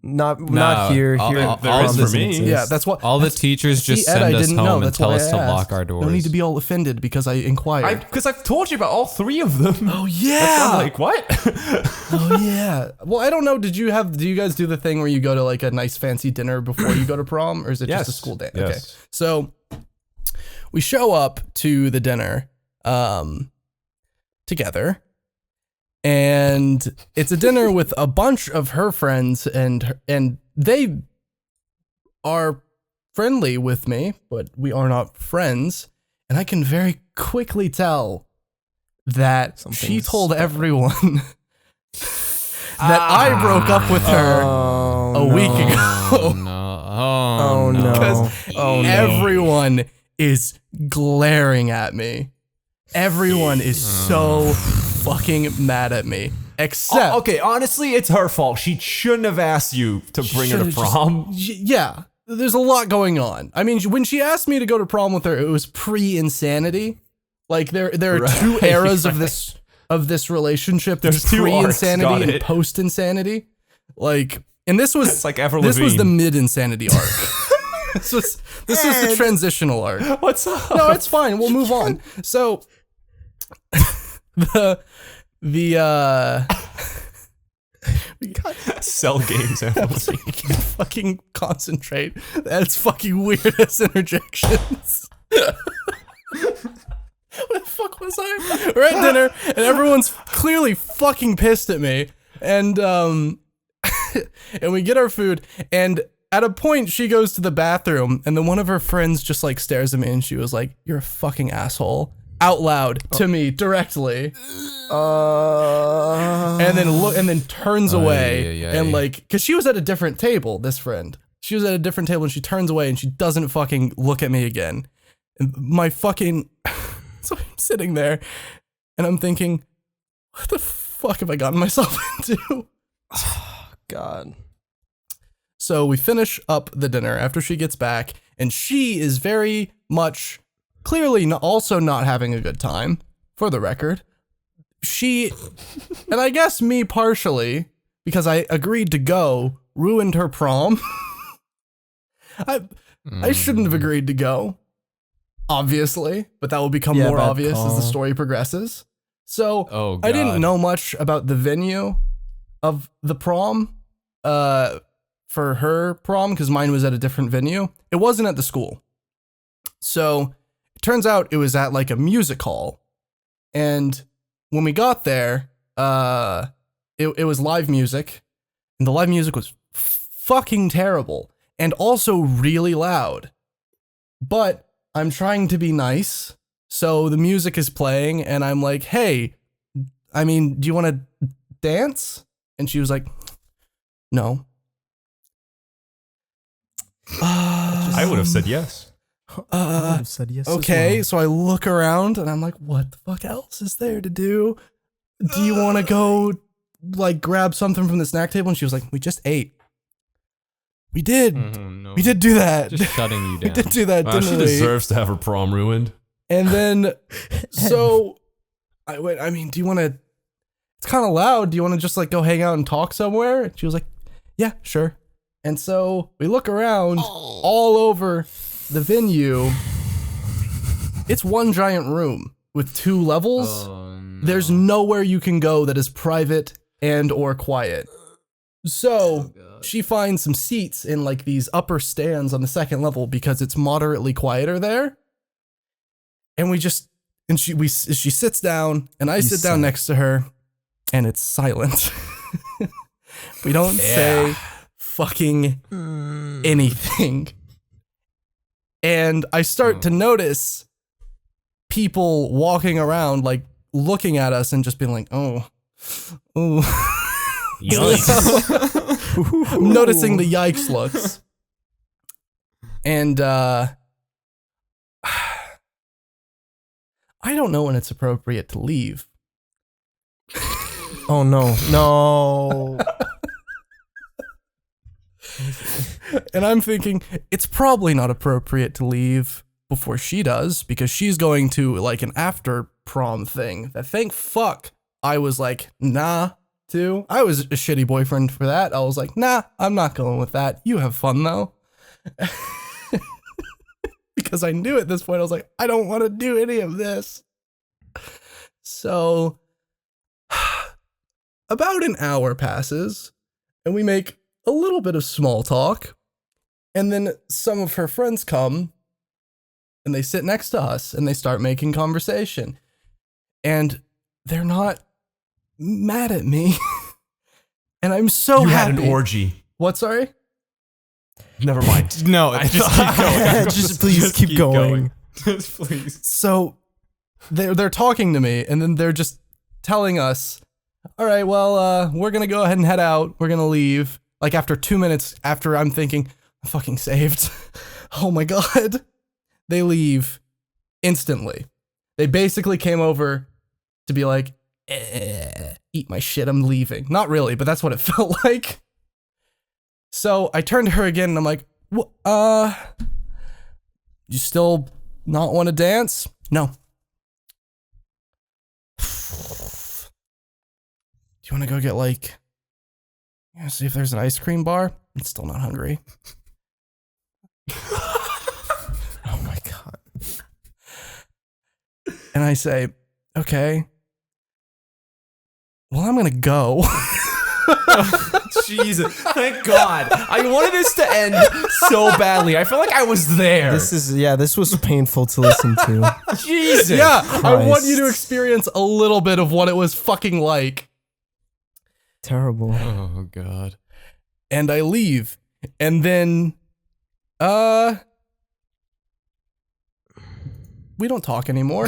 Not here. Here there is doesn't for me. exist. Yeah, that's what All the teachers just See, Ed, send I us didn't know. home and That's tell why us I to asked. lock our doors. No need to be all offended because I inquired. Because I've told you about all 3 of them. Oh That's yeah. why I'm like, what? Oh yeah. Well, I don't know. Do you guys do the thing where you go to like a nice fancy dinner before you go to prom, or is it just a Yes. school day? Yes. Okay. So we show up to the dinner together, and it's a dinner with a bunch of her friends, and they are friendly with me, but we are not friends. And I can very quickly tell that she Something's told everyone that I broke up with her a week ago. Oh no! Oh no! Because everyone is glaring at me. Everyone is so fucking mad at me. Except, Okay, honestly, it's her fault. She shouldn't have asked you to bring her to should've just- prom. yeah, there's a lot going on. I mean, when she asked me to go to prom with her, it was pre-insanity. Like there are Right, 2 eras of this relationship. There's 2 arcs, got pre-insanity and it. post-insanity. Like, and this was It's like Avril this was the Lavigne. mid-insanity arc. this was the transitional arc. What's up? No, it's fine. We'll move on. So the Cell games. Avril Lavigne. I can't fucking concentrate. That's fucking weird as interjections. What the fuck was I? We're at dinner and everyone's clearly fucking pissed at me. And and we get our food, and at a point she goes to the bathroom, and then one of her friends just like stares at me, and she was like, "You're a fucking asshole." Out loud to me directly. And then turns away Ay, ay, ay. and like, cause she was at a different table, this friend. She was at a different table and she turns away and she doesn't fucking look at me again. And my fucking, so I'm sitting there and I'm thinking, what the fuck have I gotten myself into? God. So we finish up the dinner after she gets back, and she is very much clearly also not having a good time, for the record. She, and I guess me partially, because I agreed to go, ruined her prom. I shouldn't have agreed to go, obviously, but that will become Yeah, more bad obvious as the call. story progresses. So Oh, I didn't God. know much about the venue of the prom for her prom, because mine was at a different venue. It wasn't at the school. So it turns out it was at like a music hall. And when we got there, it was live music, and the live music was fucking terrible and also really loud. But I'm trying to be nice, so the music is playing, and I'm like, "Hey, I mean, do you want to dance?" And she was like, "No." I would have said yes. I would have said yes. as Okay, well. so I look around and I'm like, what the fuck else is there to do? Do you want to go like grab something from the snack table? And she was like, we just ate. We did. Oh, no. We did do that. Just shutting you We down. did do that, She didn't we? deserves to have her prom ruined. And then, so I went, I mean, do you want to, it's kind of loud. Do you want to just like go hang out and talk somewhere? And she was like, yeah, sure. And so we look around all over the venue. It's one giant room with 2 levels. Oh, no. There's nowhere you can go that is private and or quiet. So she finds some seats in like these upper stands on the 2nd level because it's moderately quieter there. And she sits down, and I sit down next to her, and it's silent. We don't say fucking anything. And I start to notice people walking around, like looking at us and just being like, oh. Yikes. I'm noticing the yikes looks. And I don't know when it's appropriate to leave. Oh no, no. And I'm thinking it's probably not appropriate to leave before she does, because she's going to like an after prom thing that, thank fuck, I was like, nah, too. I was a shitty boyfriend for that. I was like, nah, I'm not going with that. You have fun though. Because I knew at this point, I was like, I don't want to do any of this. So about an hour passes and we make a little bit of small talk. And then some of her friends come and they sit next to us and they start making conversation. And they're not mad at me. And I'm so You happy. had an orgy. What, sorry? Never mind. No, just keep going. Just please keep going. Just please. So they're talking to me and then they're just telling us, all right, well, we're going to go ahead and head out. We're going to leave. Like after 2 minutes after I'm thinking, I'm fucking saved. Oh my God. They leave instantly. They basically came over to be like, eat my shit, I'm leaving. Not really, but that's what it felt like. So I turned to her again and I'm like, you still not want to dance? No. Do you want to go get like, see if there's an ice cream bar? I'm still not hungry. Oh my God. And I say, okay. Well, I'm going to go. Jesus. Thank God. I wanted this to end so badly. I feel like I was there. This was painful to listen to. Jesus. Yeah, I want you to Christ. experience a little bit of what it was fucking like. Terrible. Oh God. And I leave. And then, we don't talk anymore.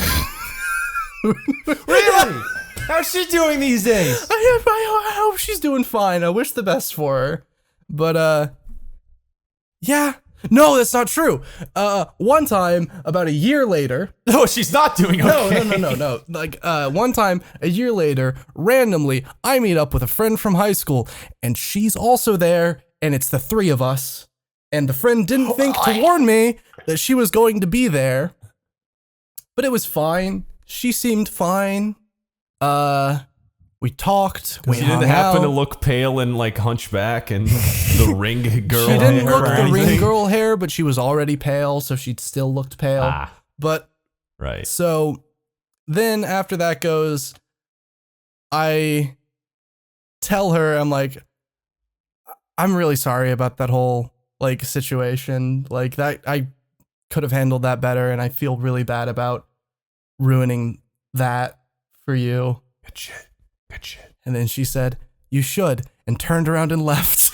Really? How's she doing these days? I hope she's doing fine. I wish the best for her. But, yeah. No, that's not true. One time, about a year later. No, she's not doing okay. No. Like, one time, a year later, randomly, I meet up with a friend from high school, and she's also there, and it's the three of us. And the friend didn't think to warn me that she was going to be there. But it was fine. She seemed fine. We talked. We She didn't hung happen to out. look pale and like hunchback and the ring girl. She didn't hair look or the ring anything? girl hair, but she was already pale, so she still looked pale. Ah, But right. so then after that goes, I tell her, I'm like, I'm really sorry about that whole like situation. Like that, I could have handled that better, and I feel really bad about ruining that for you. Good shit. Good shit. And then she said, you should, and turned around and left.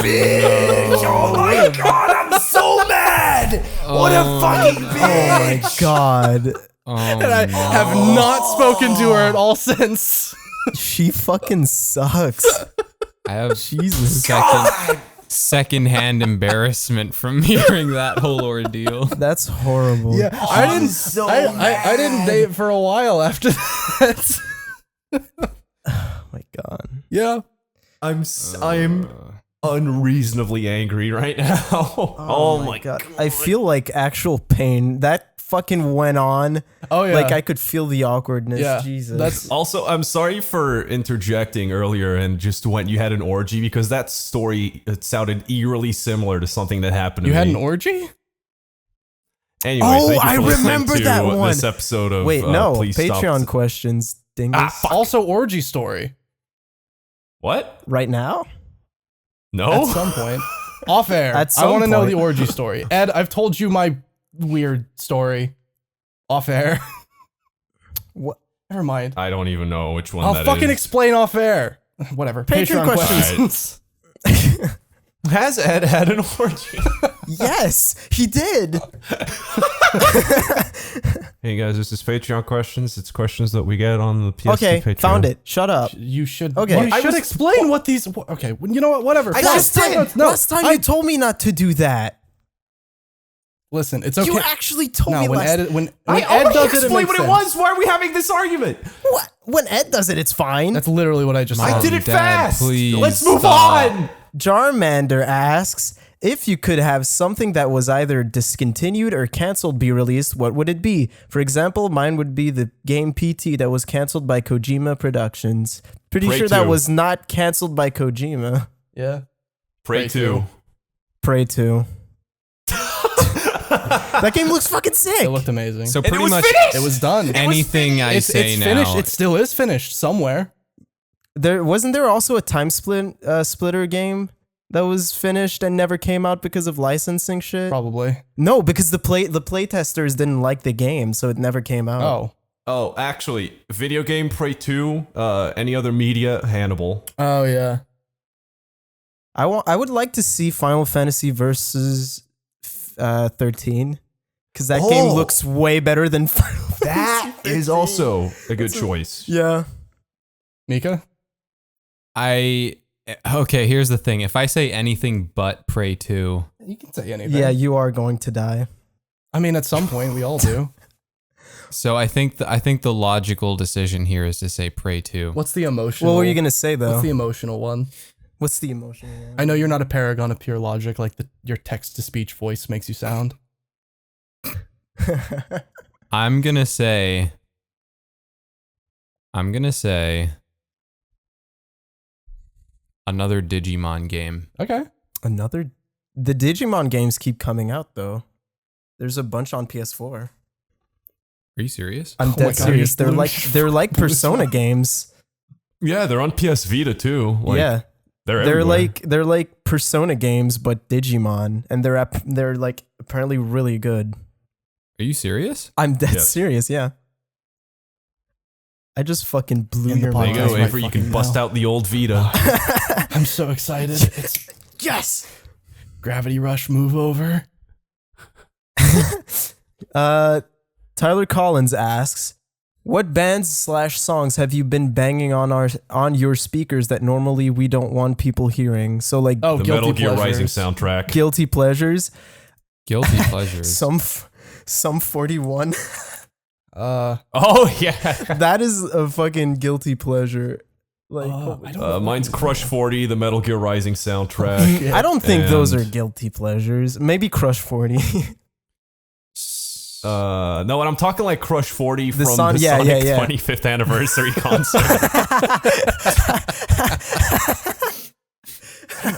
Oh my God, I'm so mad. What a fucking bitch. Oh my God. Oh, And I have not spoken to her at all since. She fucking sucks. I have Jesus. secondhand embarrassment from hearing that whole ordeal. That's horrible. Yeah, I didn't date for a while after that. Oh my God. Yeah. I'm unreasonably angry right now. Oh my God. I feel like actual pain. That fucking went on. Oh yeah. Like I could feel the awkwardness. Yeah, Jesus. that's- Also, I'm sorry for interjecting earlier and just when you had an orgy because that story it sounded eerily similar to something that happened to You me. had an orgy? Anyway, Oh, thank you I for listening remember to that one. This episode of Wait, no. Please Patreon Stop. questions. Dingus. Also orgy story. What? Right now? No. At some point. Off air. At I some want to know point. the orgy story. Ed, I've told you my weird story. Off air. What? Never mind. I don't even know which one I'll that fucking is. explain off air. Whatever. Patreon questions. Has Ed had an orgy? Yes, he did. Hey guys, this is Patreon questions. It's questions that we get on the PS2 Okay, Patreon. found it. Shut up. You should. Okay. You I should explain what these. Okay. You know what? Whatever. Last time you told me not to do that. Listen, it's okay. You actually told no, me when last Ed when I Ed already does it, it explained makes what it sense. was. Why are we having this argument? What? When Ed does it, it's fine. That's literally what I just I said. did it Dad, fast. please Let's move stop. on. Jarmander asks, If you could have something that was either discontinued or canceled be released, what would it be? For example, mine would be the game PT that was canceled by Kojima Productions. Pretty Prey sure that 2. was not canceled by Kojima. Yeah. Prey 2. Prey 2. That game looks fucking sick. It looked amazing. So it pretty was much finished! It was done. anything I It's say now. finished. It still is finished somewhere. Wasn't there also a splitter game that was finished and never came out because of licensing shit? Probably. No, because the play testers didn't like the game, so it never came out. Oh. Oh, actually, video game Prey 2, any other media, Hannibal. Oh yeah. I would like to see Final Fantasy versus 13 because that game looks way better than Final Fantasy. That is also a good choice. Yeah. Mika? Okay, here's the thing. If I say anything but Prey 2, You can say anything. Yeah, you are going to die. I mean, at some point we all do. so I think the logical decision here is to say Prey 2. What's the emotional? What were you gonna say though? What's the emotional one? What's the emotion? I know you're not a paragon of pure logic like your text-to-speech voice makes you sound. I'm gonna say another Digimon game. Okay. The Digimon games keep coming out though. There's a bunch on PS4. Are you serious? I'm my dead God, serious. you're They're like Persona games. Yeah, they're on PS Vita too. Like, Yeah. they're They're everywhere. like Persona games but Digimon, and they're like apparently really good. Are you serious? I'm dead Yes. serious, yeah. I just fucking blew In the your There you mind. podcast. go, my Avery. You can fucking bust mouth. out the old Vita. I'm so excited. It's Yes. Gravity Rush move over. Tyler Collins asks, "What bands / songs have you been banging on your speakers that normally we don't want people hearing?" So like Oh, The guilty Metal Gear pleasures. Rising soundtrack. guilty pleasures, Guilty pleasures. some 41. Oh, yeah. That is a fucking guilty pleasure. Like I don't Mine's Crush 40, the Metal Gear Rising soundtrack. I don't think those are And- guilty pleasures. Maybe Crush 40. No, and I'm talking like Crush 40 from song- the yeah, Sonic yeah. 25th anniversary concert.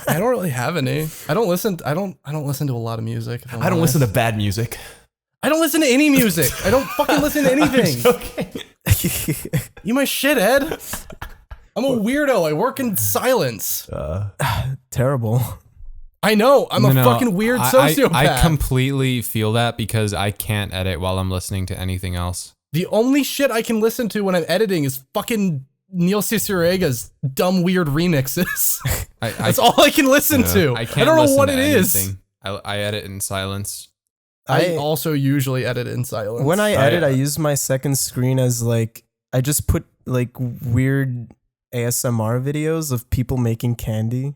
I don't really have any. I don't listen to a lot of music. if I'm I don't listen to honest. bad music. I don't listen to any music. I don't fucking listen to anything. Okay. You my shithead. I'm a weirdo. I work in silence. Terrible. I know. I'm a No, fucking weird sociopath. I completely feel that because I can't edit while I'm listening to anything else. The only shit I can listen to when I'm editing is fucking Neil Cicerega's dumb weird remixes. That's all I can listen to. I can't don't know listen what to it is. anything. I edit in silence. I also usually edit in silence. When I edit, I use my second screen as like I just put like weird ASMR videos of people making candy.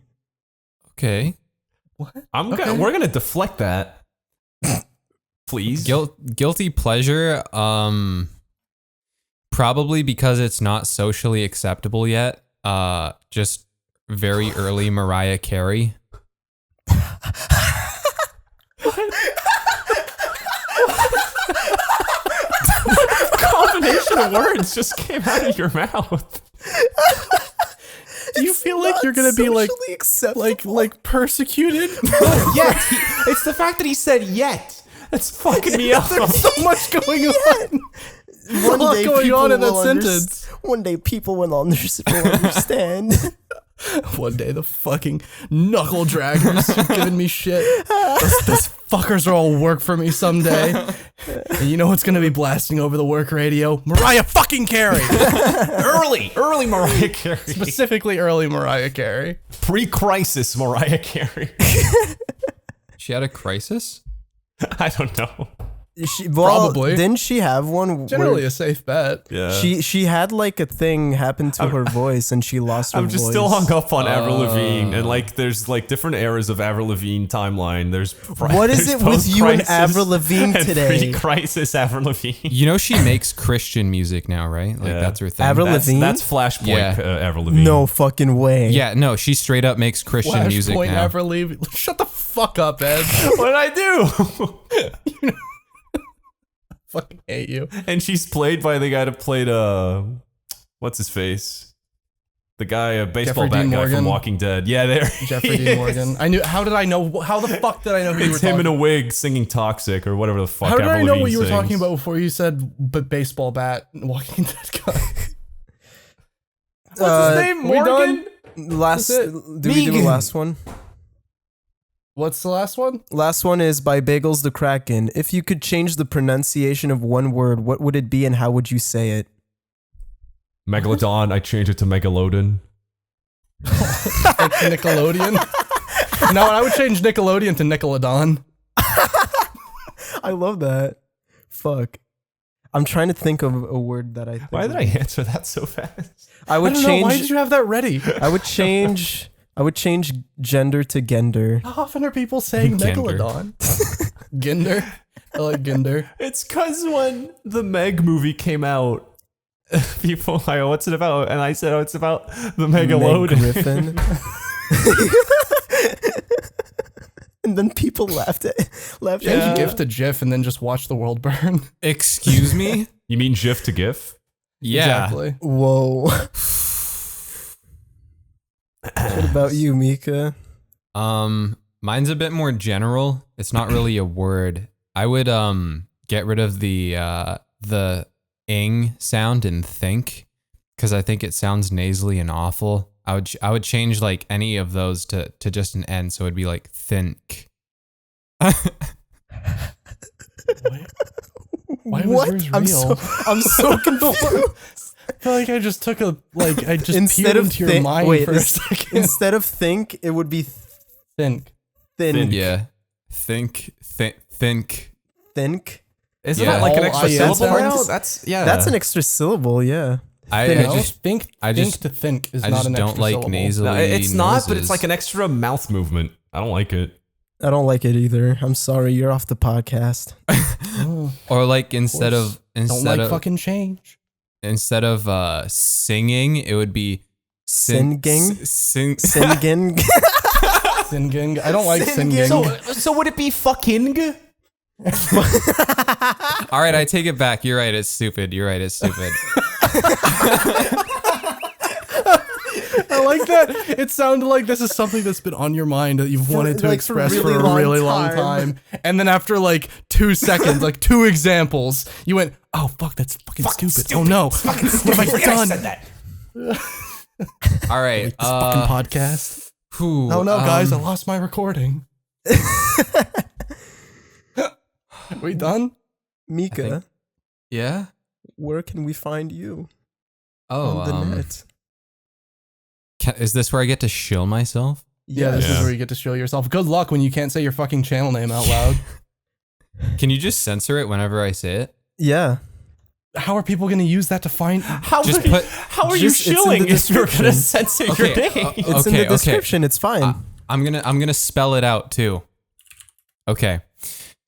Okay. We're gonna deflect that. Please. Guilty pleasure. Probably because it's not socially acceptable yet. Just very early Mariah Carey. Combination of words just came out of your mouth. Do you feel like you're gonna be like persecuted? Yet. It's the fact that he said yet. That's fucking me up. So much going on. One lot day going people on in that will sentence. One day people will understand. One day the fucking knuckle draggers are giving me shit. Those fuckers are all work for me someday. And you know what's gonna be blasting over the work radio? Mariah fucking Carey. Early Mariah Carey. Specifically early Mariah Carey. Pre-crisis Mariah Carey. She had a crisis? I don't know. Probably. Didn't she have one? Generally where a safe bet. Yeah. she had like a thing happen to her voice and she lost her I'm voice. just still hung up on Avril Lavigne, and like there's like different eras of Avril Lavigne timeline. There's What is it with you and post-crisis Avril Lavigne and today? Pre-crisis Avril Lavigne. You know she makes Christian music now, right? Like Yeah. that's her thing. Avril That's, Lavigne? that's Flashpoint Yeah. Avril Lavigne. No fucking way. Yeah, no, she straight up makes Christian music Flashpoint now. ever leave. Shut the fuck up, Ed. What did I do? Fucking hate you. And she's played by the guy that played what's his face? The guy, a baseball Jeffrey bat Dean guy Morgan? from Walking Dead. Yeah, there. Jeffrey he Dean is. Morgan. I knew. How did I know? How the fuck did I know who you were It's him talking in a wig singing "Toxic" or whatever the fuck. How did I Avril know Lavigne what you were sings. talking about before you said baseball bat Walking Dead guy? What's his name? we Morgan. Last, That's it. do we do the last one? What's the last one? Last one is by Bagels the Kraken. If you could change the pronunciation of one word, what would it be and how would you say it? Megalodon. I changed it to Megalodon. Like Nickelodeon? No, I would change Nickelodeon to Nickelodon. I love that. Fuck. I'm trying to think of a word that I think. Why did I answer that so fast? I would I don't know. change. Why did you have that ready? I would change. I would change gender to gender. How often are people saying Gender. Megalodon? Ginder. I like Ginder. It's cause when the Meg movie came out, people like, "What's it about?" And I said, "Oh, it's about the Megalodon." Meg Griffin. And then people laughed at Change Yeah. GIF to GIF and then just watch the world burn. Excuse me? You mean GIF to GIF? Yeah. Exactly. Whoa. What about you, Mika? Mine's a bit more general. It's not really a word. I would get rid of the ing sound and think, because I think it sounds nasally and awful. I would change like any of those to just an N, so it'd be like think. Why was What? yours I'm real? so confused. I feel like I just took I just Instead peered of into your think- mind wait, for a is- second. Instead of think, it would be Think. thin. Yeah. Think. Think. Isn't Yeah. that like an All extra IN syllable now? sounds? That's yeah. That's an extra syllable, yeah. I No, just think just- to think is I not just an don't extra like syllable. nasally No, it's not, but it's noises. like an extra mouth movement. I don't like it. I don't like it either. I'm sorry, you're off the podcast. Oh, or like instead course. of don't like fucking change. instead of singing, it would be Singing? Sing. Singing. Singing. I don't like Singing. singing. So would it be fucking? All right, I take it back. You're right. It's stupid. You're right. It's stupid. I like that. It sounded like this is something that's been on your mind that you've wanted to like, for a express for really a long really long time. time. And then after like 2 seconds, like 2 examples, you went, "Oh fuck, that's fucking stupid. Oh no, what have I done?" All right. This fucking podcast. Whew, Oh no, guys, I lost my recording. We done? Mika, Yeah. where can we find you Oh. on the net? Is this where I get to shill myself? Yeah, this is Yeah. where you get to show yourself. Good luck when you can't say your fucking channel name out loud. Can you just censor it whenever I say it? Yeah. How are people going to use that to find? How Just are you- put- How are just- you it's in shilling the if you're gonna description. censor your Okay, name? It's in the description. It's fine. I'm gonna spell it out too. Okay.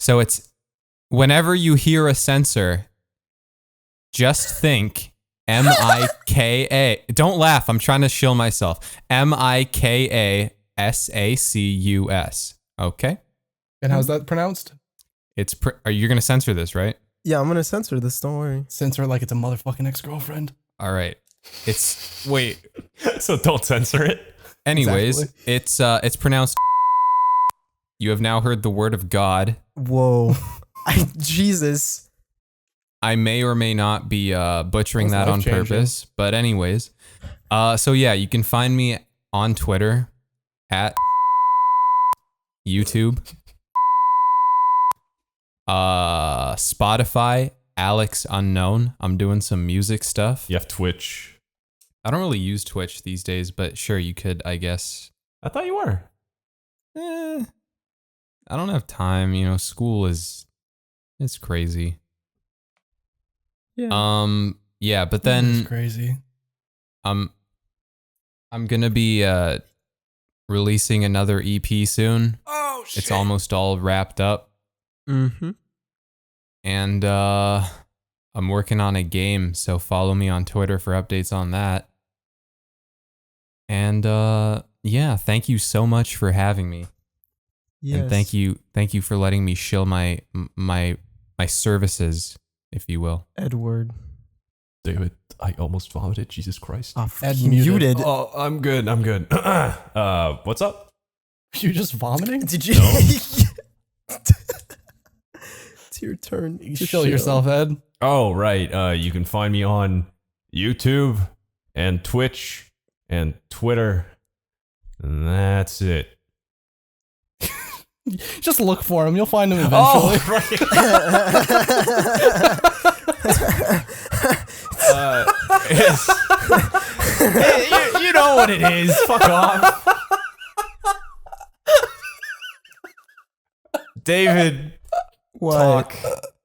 So it's whenever you hear a censor, just think Mika. Don't laugh. I'm trying to shill myself. Mikasacus. Okay. And how's that pronounced? It's are you gonna censor this, right? Yeah, I'm gonna censor this. Don't worry. Censor it like it's a motherfucking ex-girlfriend. All right. It's wait. So don't censor it. Anyways, Exactly. it's pronounced. You have now heard the word of God. Whoa. Jesus. I may or may not be butchering That's that on life-changing. purpose, but anyways, so yeah, you can find me on Twitter at YouTube, Spotify, Alex Unknown. I'm doing some music stuff. You have Twitch. I don't really use Twitch these days, but sure, you could, I guess. I thought you were. I don't have time. You know, school is It's crazy. Yeah. Yeah, but That's then crazy. I'm gonna be releasing another EP soon. Oh shit! It's almost all wrapped up, Mm-hmm. and I'm working on a game. So follow me on Twitter for updates on that. And yeah, thank you so much for having me. Yes. And thank you for letting me shill my services, if you will. Edward. David, I almost vomited. Jesus Christ. Oh, Ed fucking muted. muted. Oh, I'm good. What's up? You just vomiting? Did you? It's your turn. You to show show. yourself, Ed. Oh, right. You can find me on YouTube and Twitch and Twitter. And that's it. Just look for him. You'll find him eventually. Yes. You know what it is. Fuck off. David, What? talk.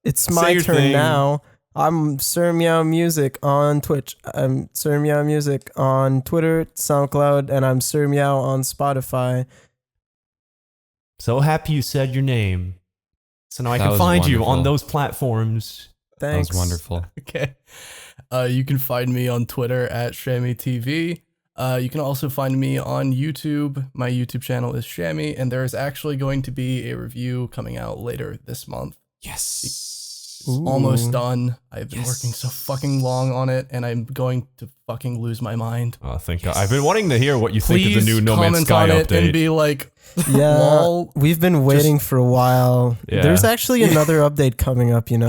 It's Say my your turn thing. now. I'm Sir Meow Music on Twitch. I'm Sir Meow Music on Twitter, SoundCloud, and I'm Sir Meow on Spotify. So happy you said your name. So now I That can was find you on wonderful. those platforms. Thanks. That was wonderful. Okay. You can find me on Twitter at ShammyTV. You can also find me on YouTube. My YouTube channel is Shammy, and there is actually going to be a review coming out later this month. Yes. Almost done. I've been working so fucking long on it, and I'm going to fucking lose my mind. Oh, thank God. I've been wanting to hear what you Please think of the new No Man's comment Sky on it and update. be like, Yeah, lol. we've been waiting for a while. Yeah. There's actually another update coming up, you know?